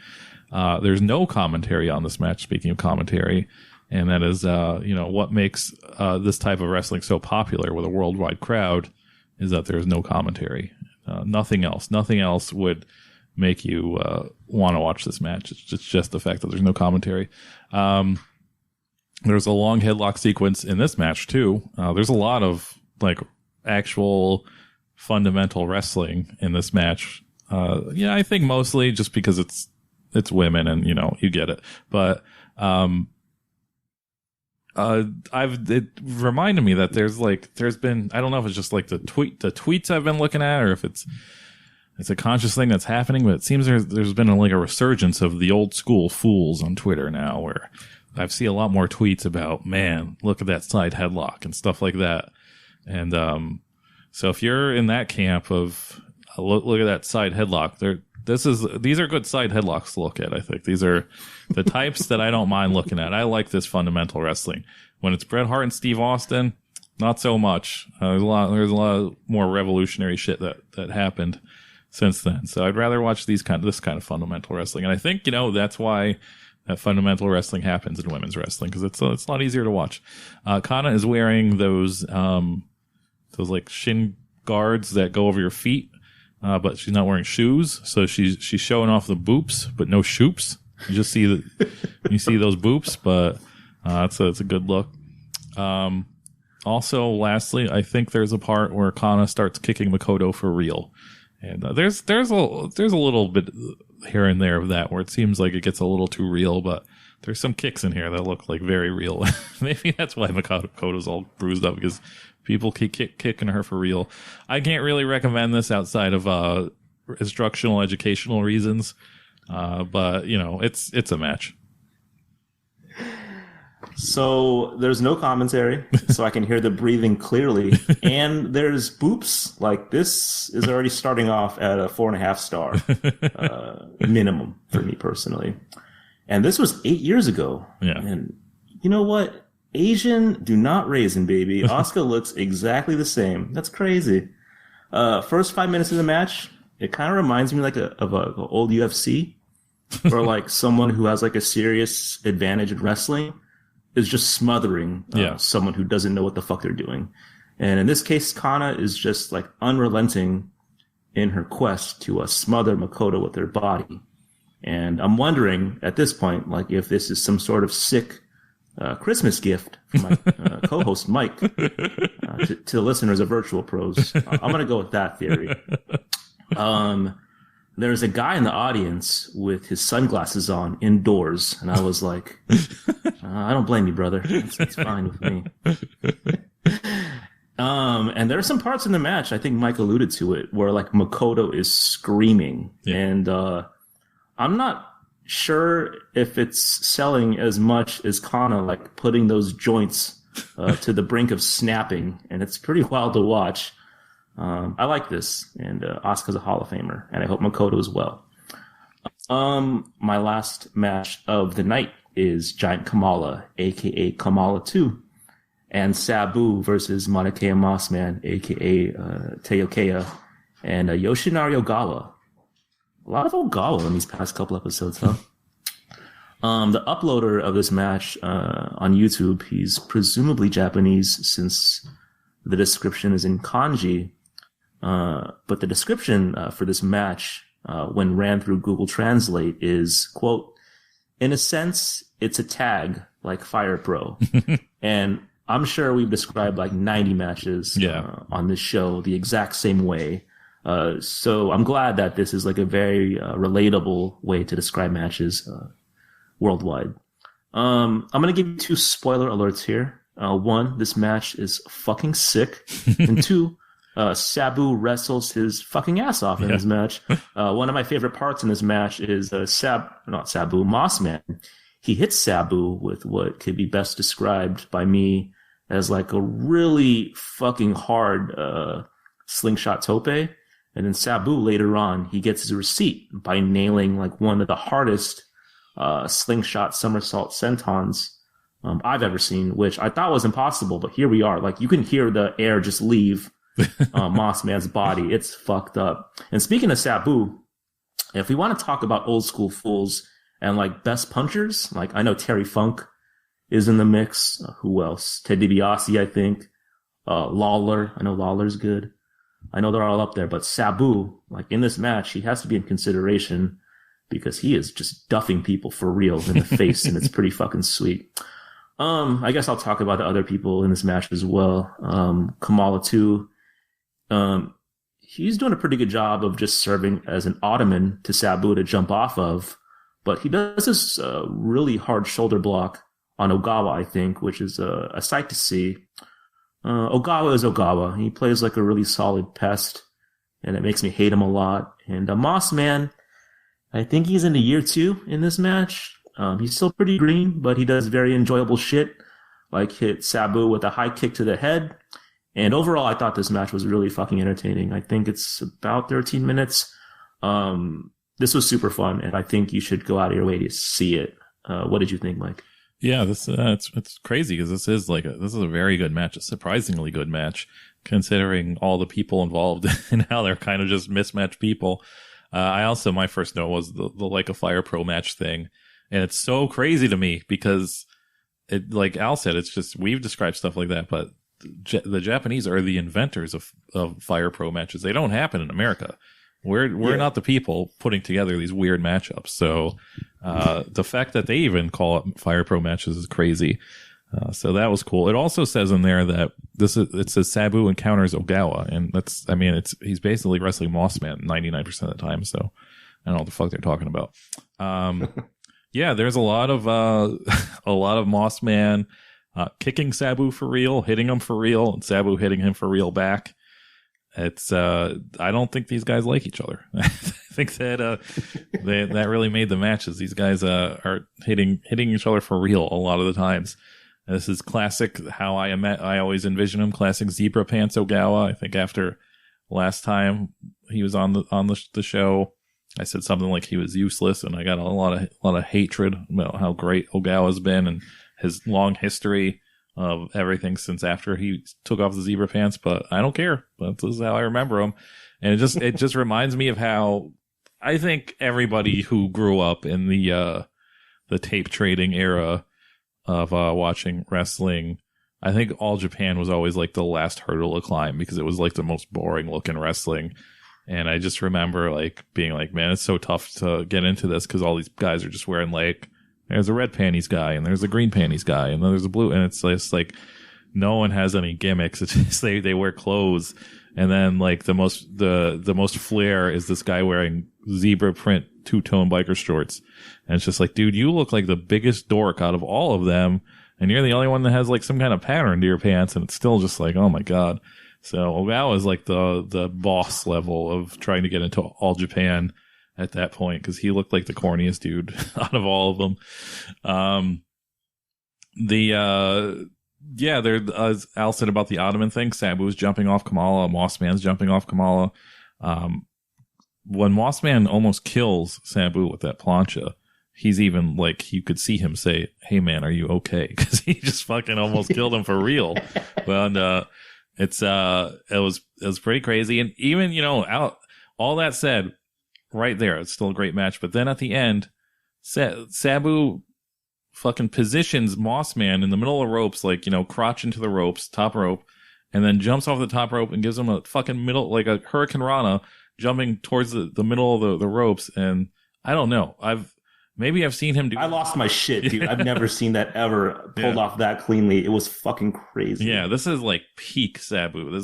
There's no commentary on this match, speaking of commentary. and that is, what makes this type of wrestling so popular with a worldwide crowd is that there's no commentary. Nothing else would make you want to watch this match. It's just the fact that there's no commentary. There's a long headlock sequence in this match too. There's a lot of like actual fundamental wrestling in this match. I think mostly just because it's women and you get it. But it reminded me that there's been, I don't know if it's just like the tweets I've been looking at or if it's a conscious thing that's happening, but it seems there's been a resurgence of the old school fools on Twitter now, where I've seen a lot more tweets about, man, look at that side headlock and stuff like that. And so if you're in that camp of look at that side headlock, these are good side headlocks to look at. I think these are the types that I don't mind looking at. I like this fundamental wrestling. When it's Bret Hart and Steve Austin, not so much. There's a lot more revolutionary shit that happened since then. So I'd rather watch this kind of fundamental wrestling. And I think, that's why that fundamental wrestling happens in women's wrestling, because it's a lot easier to watch. Kana is wearing those like shin guards that go over your feet, but she's not wearing shoes. So she's showing off the boops, but no shoops. You just see you see those boops, but it's a good look. Also, lastly, I think there's a part where Kana starts kicking Makoto for real. And there's a little bit here and there of that where it seems like it gets a little too real, but there's some kicks in here that look like very real. Maybe that's why Makoto's all bruised up, because people keep kicking her for real. I can't really recommend this outside of instructional, educational reasons, but it's a match. So there's no commentary, so I can hear the breathing clearly. And there's boops. Like, this is already starting off at a 4.5 star minimum for me personally. And this was 8 years ago. Yeah. And you know what? Asian do not raisin, baby. Asuka looks exactly the same. That's crazy. First 5 minutes of the match, it kind of reminds me of an old UFC, or like someone who has like a serious advantage in wrestling is just smothering someone who doesn't know what the fuck they're doing. And in this case, Kana is just like unrelenting in her quest to smother Makoto with her body. And I'm wondering at this point, like, if this is some sort of sick Christmas gift from my co-host Mike to the listeners of Vrtlpros. I'm going to go with that theory. There's a guy in the audience with his sunglasses on indoors, and I was like, I don't blame you, brother. It's fine with me. And there are some parts in the match, I think Mike alluded to it, where like Makoto is screaming. Yeah. And I'm not sure if it's selling as much as Kana, like putting those joints to the brink of snapping, and it's pretty wild to watch. I like this, and Asuka's a Hall of Famer, and I hope Makoto as well. My last match of the night is Giant Kamala, aka Kamala 2, and Sabu versus Monokea Mossman, aka Teokea, and Yoshinari Ogawa. A lot of Ogawa in these past couple episodes, huh? The uploader of this match on YouTube, he's presumably Japanese since the description is in kanji. But the description for this match, when ran through Google Translate, is, quote, in a sense, it's a tag like Fire Pro. And I'm sure we've described like 90 matches on this show the exact same way. So I'm glad that this is like a very relatable way to describe matches worldwide. I'm going to give you 2 spoiler alerts here. 1, this match is fucking sick. And 2, Sabu wrestles his fucking ass off in this match. One of my favorite parts in this match is Mossman. He hits Sabu with what could be best described by me as like a really fucking hard slingshot tope. And then Sabu later on, he gets his receipt by nailing like one of the hardest slingshot somersault sentons I've ever seen, which I thought was impossible, but here we are. Like, you can hear the air just leave Mossman's body. It's fucked up. And speaking of Sabu, if we want to talk about old school fools and like best punchers, like I know Terry Funk is in the mix. Who else? Ted DiBiase, I think. Lawler. I know Lawler's good. I know they're all up there, but Sabu, like in this match, he has to be in consideration because he is just duffing people for real in the face, and it's pretty fucking sweet. I guess I'll talk about the other people in this match as well. Kamala too. He's doing a pretty good job of just serving as an ottoman to Sabu to jump off of, but he does this really hard shoulder block on Ogawa, I think, which is a sight to see. Ogawa is Ogawa. He plays like a really solid pest, and it makes me hate him a lot. And Moss Man, I think he's in year 2 in this match. He's still pretty green, but he does very enjoyable shit, like hit Sabu with a high kick to the head. And overall, I thought this match was really fucking entertaining. I think it's about 13 minutes. This was super fun, and I think you should go out of your way to see it. What did you think, Mike? Yeah, this it's crazy because this is a very good match, a surprisingly good match, considering all the people involved and how they're kind of just mismatched people. My first note was the like a Fire Pro match thing, and it's so crazy to me because it, like Al said, it's just we've described stuff like that, but the Japanese are the inventors of Fire Pro matches. They don't happen in America. We're not the people putting together these weird matchups. So the fact that they even call it Fire Pro matches is crazy. So that was cool. It also says in there that it says Sabu encounters Ogawa, and he's basically wrestling Moss Man 99% of the time. So I don't know what the fuck they're talking about. Yeah, there's a lot of Moss Man kicking Sabu for real, hitting him for real, and Sabu hitting him for real back. It's I don't think these guys like each other. I think that that really made the matches. These guys are hitting each other for real a lot of the times. And this is classic how I always envision him, classic zebra pants Ogawa. I think after last time he was on the show, I said something like he was useless, and I got a lot of hatred about how great Ogawa's been and his long history of everything since after he took off the zebra pants, but I don't care. This is how I remember him. And it just reminds me of how I think everybody who grew up in the tape trading era of watching wrestling, I think All Japan was always like the last hurdle to climb because it was like the most boring looking wrestling. And I just remember like being like, man, it's so tough to get into this because all these guys are just wearing like, there's a red panties guy, and there's a green panties guy, and then there's a blue, and it's just like no one has any gimmicks. It's just they wear clothes, and then like the most flair is this guy wearing zebra print 2-tone biker shorts, and it's just like, dude, you look like the biggest dork out of all of them, and you're the only one that has like some kind of pattern to your pants, and it's still just like, oh my god. So Ogawa is like the boss level of trying to get into All Japan at that point, because he looked like the corniest dude out of all of them. As Al said about the Ottoman thing, Sabu's jumping off Kamala, Moss Man's jumping off Kamala. When Moss Man almost kills Sabu with that plancha, he's even like, you could see him say, "Hey man, are you okay?" Because he just fucking almost killed him for real. And it was pretty crazy. And even, all that said, right there, it's still a great match. But then at the end, Sabu fucking positions Moss Man in the middle of ropes, like, crotch into the ropes, top rope, and then jumps off the top rope and gives him a fucking middle, like a Hurricane Rana, jumping towards the middle of the ropes. And I don't know. I've seen him do. I lost my shit, dude. I've never seen that ever pulled off that cleanly. It was fucking crazy. Yeah, this is like peak Sabu.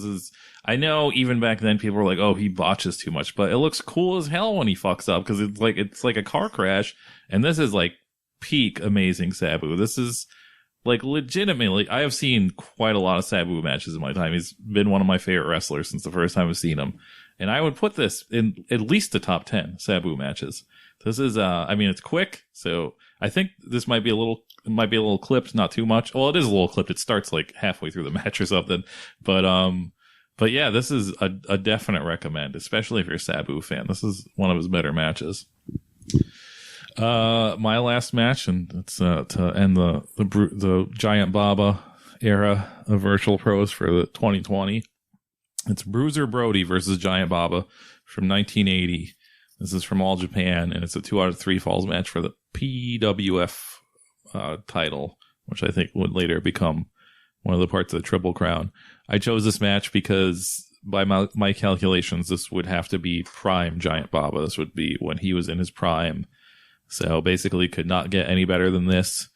I know even back then people were like, oh, he botches too much, but it looks cool as hell when he fucks up because it's like a car crash. And this is like peak amazing Sabu. This is like legitimately, I have seen quite a lot of Sabu matches in my time. He's been one of my favorite wrestlers since the first time I've seen him. And I would put this in at least the top 10 Sabu matches. This is, it's quick, so I think this might be a little clipped, not too much. Well, it is a little clipped. It starts like halfway through the match or something. But yeah, this is a definite recommend, especially if you're a Sabu fan. This is one of his better matches. My last match, and it's to end the Giant Baba era of Vrtlpros for the 2020. It's Bruiser Brody versus Giant Baba from 1980. This is from All Japan, and it's a 2 out of 3 falls match for the PWF title, which I think would later become one of the parts of the Triple Crown. I chose this match because by my calculations, this would have to be prime Giant Baba. This would be when he was in his prime. So basically could not get any better than this.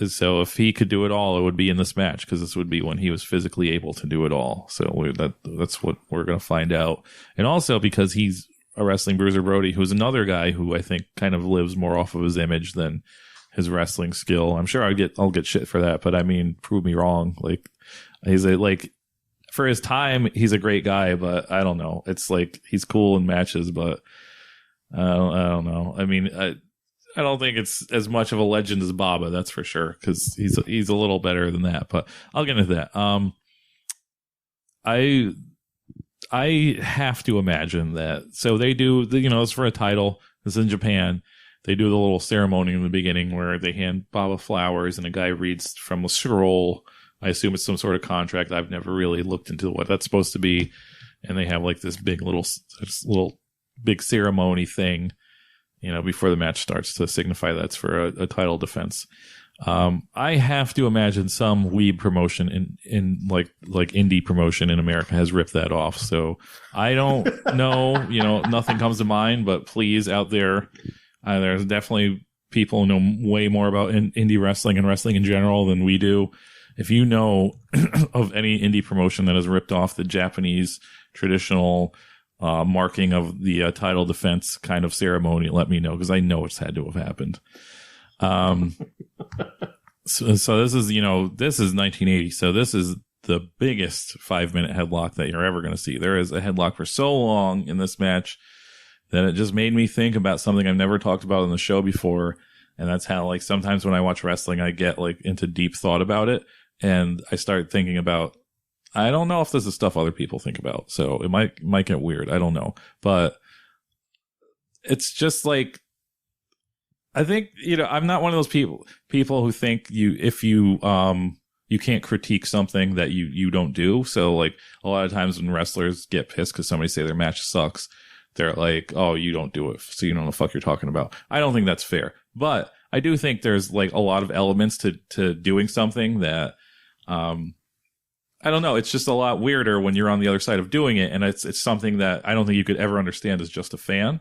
So if he could do it all, it would be in this match, because this would be when he was physically able to do it all. So that's what we're going to find out. And also because he's a wrestling Bruiser Brody, who's another guy who I think kind of lives more off of his image than his wrestling skill. I'm sure I'll get shit for that, but I mean, prove me wrong. Like, for his time, he's a great guy, but I don't know. It's like, he's cool in matches, but I don't know. I mean, I don't think it's as much of a legend as Baba, that's for sure, because he's a little better than that. But I'll get into that. I have to imagine that. So they do, it's for a title. It's in Japan. They do the little ceremony in the beginning where they hand Baba flowers and a guy reads from a scroll. I assume it's some sort of contract. I've never really looked into what that's supposed to be. And they have like this big big ceremony thing, before the match starts to signify that's for a title defense. I have to imagine some weeb promotion in like indie promotion in America has ripped that off. So I don't know, nothing comes to mind, but please out there, there's definitely people who know way more about indie wrestling and wrestling in general than we do. If you know of any indie promotion that has ripped off the Japanese traditional marking of the title defense kind of ceremony, let me know, because I know it's had to have happened. So this is, this is 1980. So this is the biggest 5-minute headlock that you're ever going to see. There is a headlock for so long in this match that it just made me think about something I've never talked about on the show before. And that's how, like, sometimes when I watch wrestling, I get like into deep thought about it. And I start thinking about, I don't know if this is stuff other people think about. So it might get weird. I don't know. But it's just like, I think, I'm not one of those people who think if you can't critique something that you don't do. So like a lot of times when wrestlers get pissed because somebody say their match sucks, they're like, oh, you don't do it, so you don't know the fuck you're talking about. I don't think that's fair. But I do think there's like a lot of elements to doing something that, I don't know. It's just a lot weirder when you're on the other side of doing it. And it's something that I don't think you could ever understand as just a fan.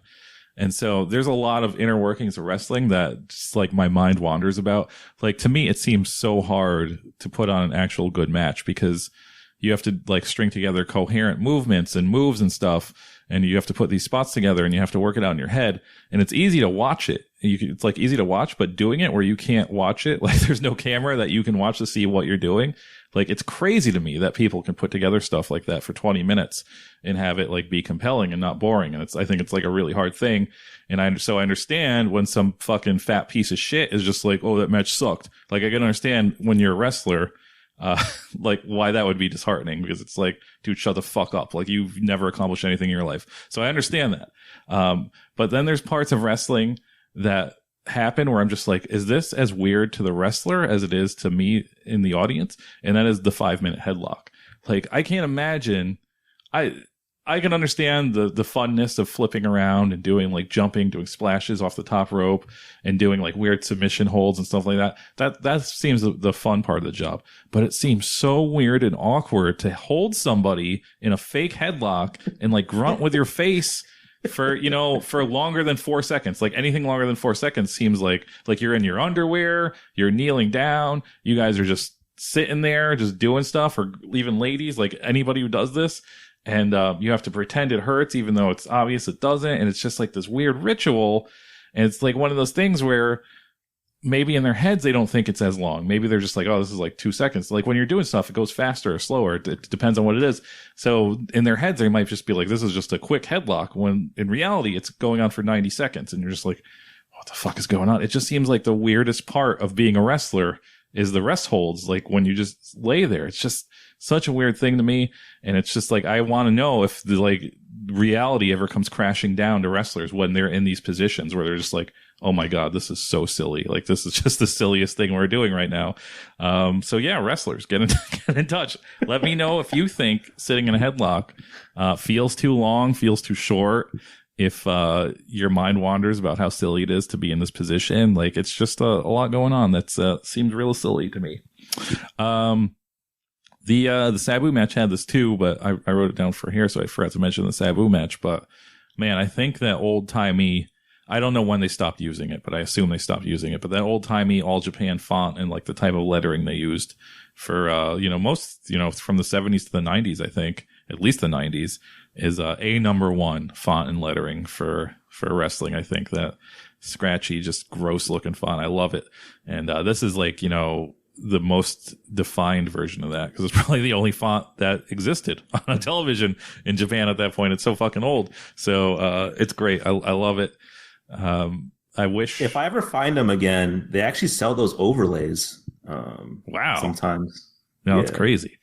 And so there's a lot of inner workings of wrestling that just like my mind wanders about. Like, to me, it seems so hard to put on an actual good match because you have to like string together coherent movements and moves and stuff. And you have to put these spots together and you have to work it out in your head. And it's easy to watch it. It's like easy to watch, but doing it where you can't watch it, like there's no camera that you can watch to see what you're doing. Like, it's crazy to me that people can put together stuff like that for 20 minutes and have it like be compelling and not boring. And I think it's like a really hard thing. And I understand when some fucking fat piece of shit is just like, oh, that match sucked. Like, I can understand when you're a wrestler, like why that would be disheartening, because it's like, dude, shut the fuck up. Like, you've never accomplished anything in your life. So I understand that. But then there's parts of wrestling that happen where I'm just like, is this as weird to the wrestler as it is to me in the audience? And that is the 5-minute headlock. Like, I can't imagine. I can understand the funness of flipping around and doing like jumping, doing splashes off the top rope and doing like weird submission holds and stuff like that. That seems the fun part of the job. But it seems so weird and awkward to hold somebody in a fake headlock and like grunt with your face for longer than 4 seconds. Like, anything longer than 4 seconds seems like you're in your underwear, you're kneeling down, you guys are just sitting there just doing stuff, or even ladies, like anybody who does this. And you have to pretend it hurts even though it's obvious it doesn't. And it's just like this weird ritual. And it's like one of those things where maybe in their heads they don't think it's as long. Maybe they're just like, oh, this is like 2 seconds. Like, when you're doing stuff, it goes faster or slower. It depends on what it is. So in their heads, they might just be like, this is just a quick headlock, when in reality it's going on for 90 seconds. And you're just like, what the fuck is going on? It just seems like the weirdest part of being a wrestler is the rest holds. Like, when you just lay there, it's just such a weird thing to me. And it's just like, I want to know if the like reality ever comes crashing down to wrestlers when they're in these positions where they're just like, oh my God, this is so silly. Like, this is just the silliest thing we're doing right now. So yeah, wrestlers, get in touch. Let me know if you think sitting in a headlock, feels too long, feels too short. if your mind wanders about how silly it is to be in this position. Like, it's just a lot going on that's seems real silly to me. The Sabu match had this too, but I wrote it down for here, so I forgot to mention the Sabu match. But man, I think that old-timey, I don't know when they stopped using it, but I assume they stopped using it. But that old-timey All Japan font and like the type of lettering they used for most from the 70s to the 90s, I think, at least the 90s, is a number one font and lettering for wrestling. I think that scratchy, just gross looking font. I love it. And this is like, the most defined version of that, because it's probably the only font that existed on a television in Japan at that point. It's so fucking old. So it's great. I love it. I wish, if I ever find them again, they actually sell those overlays. Wow. Sometimes. No, that's crazy.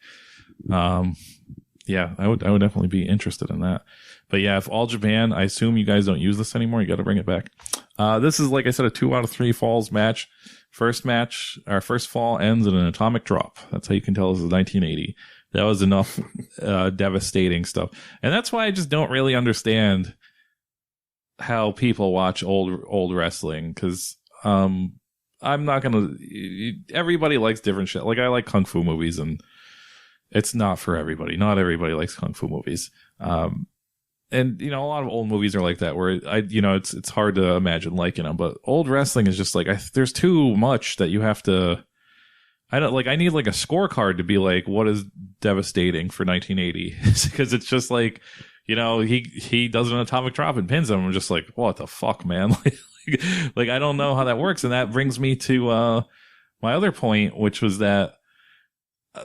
Yeah, I would definitely be interested in that. But yeah, if All Japan, I assume you guys don't use this anymore. You got to bring it back. This is, like I said, a 2 out of 3 falls match. First fall ends in an atomic drop. That's how you can tell this is 1980. That was enough devastating stuff. And that's why I just don't really understand how people watch old wrestling, because I'm not going to... Everybody likes different shit. Like, I like kung fu movies, and it's not for everybody. Not everybody likes kung fu movies. And, a lot of old movies are like that, where it's hard to imagine liking them. But old wrestling is just like, there's too much that you have to, I need like a scorecard to be like, what is devastating for 1980? Because it's just like, he does an atomic drop and pins him. I'm just like, what the fuck, man? like, I don't know how that works. And that brings me to, my other point, which was that,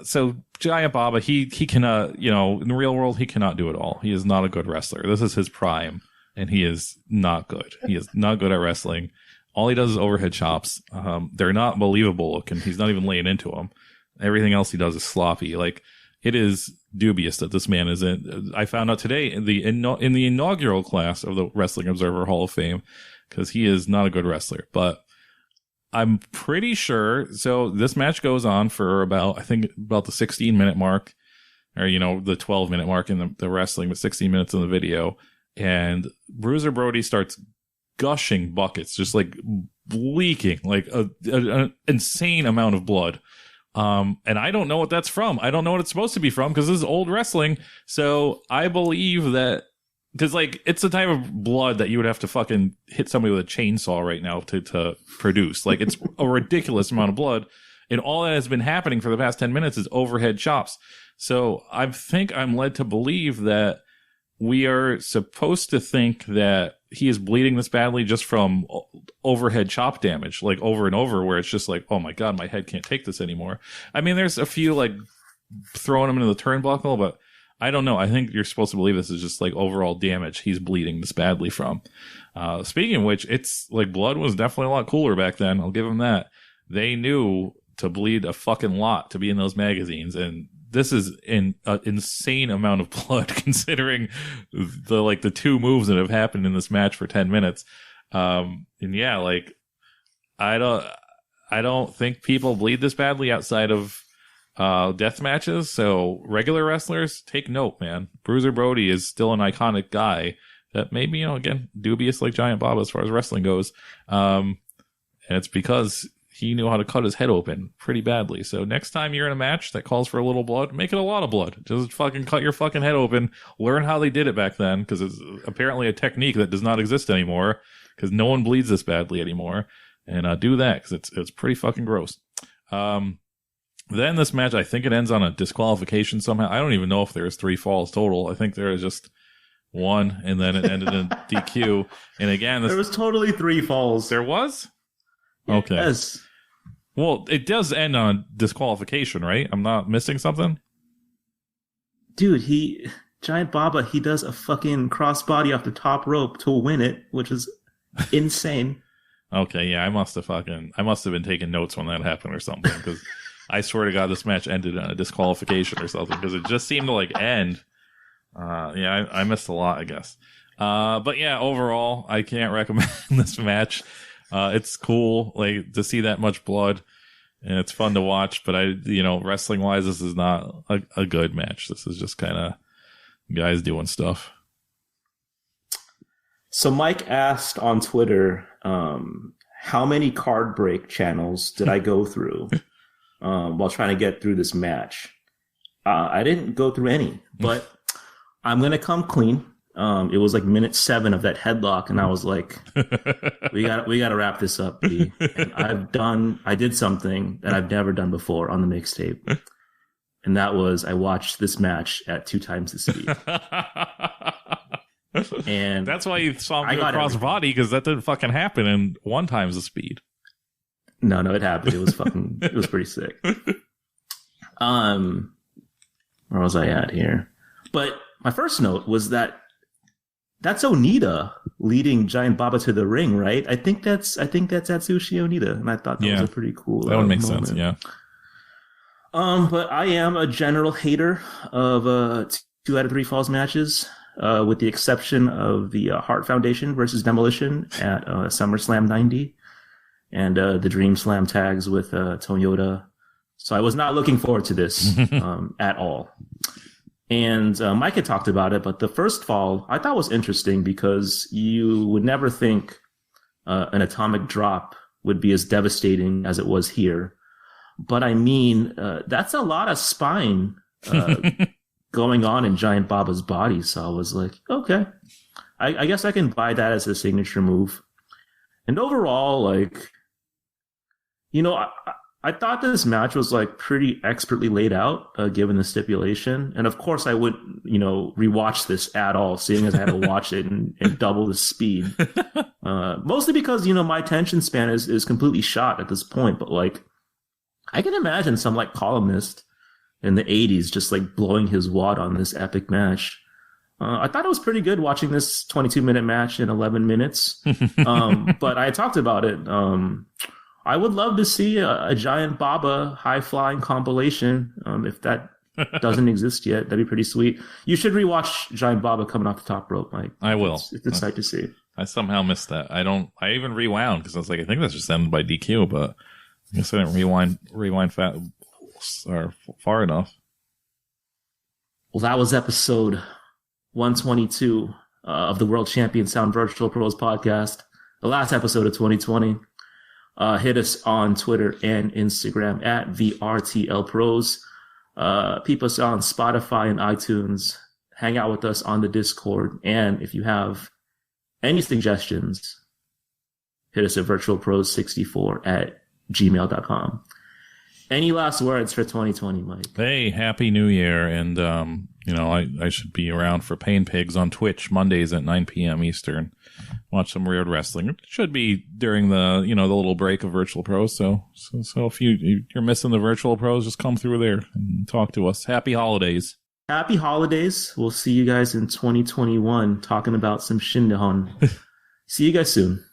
so Giant Baba, he cannot, in the real world, he cannot do it all. He is not a good wrestler. This is his prime, and he is not good. He is not good at wrestling. All he does is overhead chops. They're not believable looking. He's not even laying into them. Everything else he does is sloppy. Like, it is dubious that this man is in. I found out today in the inaugural class of the Wrestling Observer Hall of Fame, because he is not a good wrestler. But I'm pretty sure. So this match goes on for about the 16-minute mark, or, the 12-minute mark in the wrestling, but 16 minutes in the video. And Bruiser Brody starts gushing buckets, just like leaking, like an insane amount of blood. And I don't know what that's from. I don't know what it's supposed to be from, because this is old wrestling. So I believe that, because, like, it's the type of blood that you would have to fucking hit somebody with a chainsaw right now to produce. Like, it's a ridiculous amount of blood. And all that has been happening for the past 10 minutes is overhead chops. So I think I'm led to believe that we are supposed to think that he is bleeding this badly just from overhead chop damage, like over and over, where it's just like, oh my God, my head can't take this anymore. I mean, there's a few, like, throwing him into the turnbuckle, but I don't know. I think you're supposed to believe this is just like overall damage he's bleeding this badly from. Speaking of which, it's like blood was definitely a lot cooler back then. I'll give them that. They knew to bleed a fucking lot to be in those magazines. And this is an insane amount of blood considering the 2 moves that have happened in this match for 10 minutes. And yeah, like, I don't think people bleed this badly outside of death matches. So regular wrestlers, take note, man. Bruiser Brody is still an iconic guy that maybe, again, dubious like Giant Baba as far as wrestling goes. And it's because he knew how to cut his head open pretty badly. So next time you're in a match that calls for a little blood, make it a lot of blood. Just fucking cut your fucking head open. Learn how they did it back then, because it's apparently a technique that does not exist anymore, because no one bleeds this badly anymore. And do that, because it's pretty fucking gross. Then this match, I think it ends on a disqualification somehow. I don't even know if there's 3 falls total. I think there is just 1, and then it ended in DQ. And again, there was totally 3 falls. There was? Okay. Yes. Well, it does end on disqualification, right? I'm not missing something? Dude, Giant Baba, he does a fucking crossbody off the top rope to win it, which is insane. Okay, yeah, I must have been taking notes when that happened or something, because I swear to God, this match ended on a disqualification or something, because it just seemed to like end. Yeah, I missed a lot, I guess. But yeah, overall, I can't recommend this match. It's cool, like, to see that much blood, and it's fun to watch. But wrestling wise, this is not a good match. This is just kind of guys doing stuff. So Mike asked on Twitter, how many card break channels did I go through while trying to get through this match? I didn't go through any, but I'm going to come clean. It was like minute 7 of that headlock, and I was like, we got to wrap this up, B. And I did something that I've never done before on the mixtape. And that was I watched this match at 2 times the speed. And that's why you saw him go across body, because that didn't fucking happen in 1 times the speed. No, it happened. It was it was pretty sick. Where was I at here? But my first note was that's Onita leading Giant Baba to the ring, right? I think that's Atsushi Onita, and I thought that was a pretty cool. That would make moment. sense, yeah. But I am a general hater of 2 out of 3 falls matches, with the exception of the Heart Foundation versus Demolition at SummerSlam 90, and the Dream Slam tags with Toyota. So I was not looking forward to this at all. And Mike had talked about it, but the first fall I thought was interesting because you would never think an atomic drop would be as devastating as it was here. But I mean, that's a lot of spine going on in Giant Baba's body. So I was like, okay, I guess I can buy that as a signature move. And overall, like, you know, I thought this match was like pretty expertly laid out, given the stipulation. And of course I wouldn't, rewatch this at all, seeing as I had to watch it in double the speed. Mostly because, my attention span is completely shot at this point. But like, I can imagine some like columnist in the 80s just like blowing his wad on this epic match. I thought it was pretty good watching this 22-minute match in 11 minutes. But I talked about it. I would love to see a Giant Baba high-flying compilation. If that doesn't exist yet, that'd be pretty sweet. You should rewatch Giant Baba coming off the top rope, Mike. I will. It's a sight to see. I somehow missed that. I even rewound because I was like, I think that's just ended by DQ, but I guess I didn't rewind far enough. Well, that was episode 122 of the World Champion Sound Vrtl podcast, the last episode of 2020. Hit us on Twitter and Instagram at VRTLPros. Peep us on Spotify and iTunes. Hang out with us on the Discord. And if you have any suggestions, hit us at VRTLPros64@gmail.com. Any last words for 2020, Mike? Hey, Happy New Year. And, I should be around for Pain Pigs on Twitch Mondays at 9 p.m. Eastern. Watch some weird wrestling. It should be during the, the little break of Vrtl So if you're missing the Vrtl, just come through there and talk to us. Happy holidays. Happy holidays. We'll see you guys in 2021 talking about some Shindehon. See you guys soon.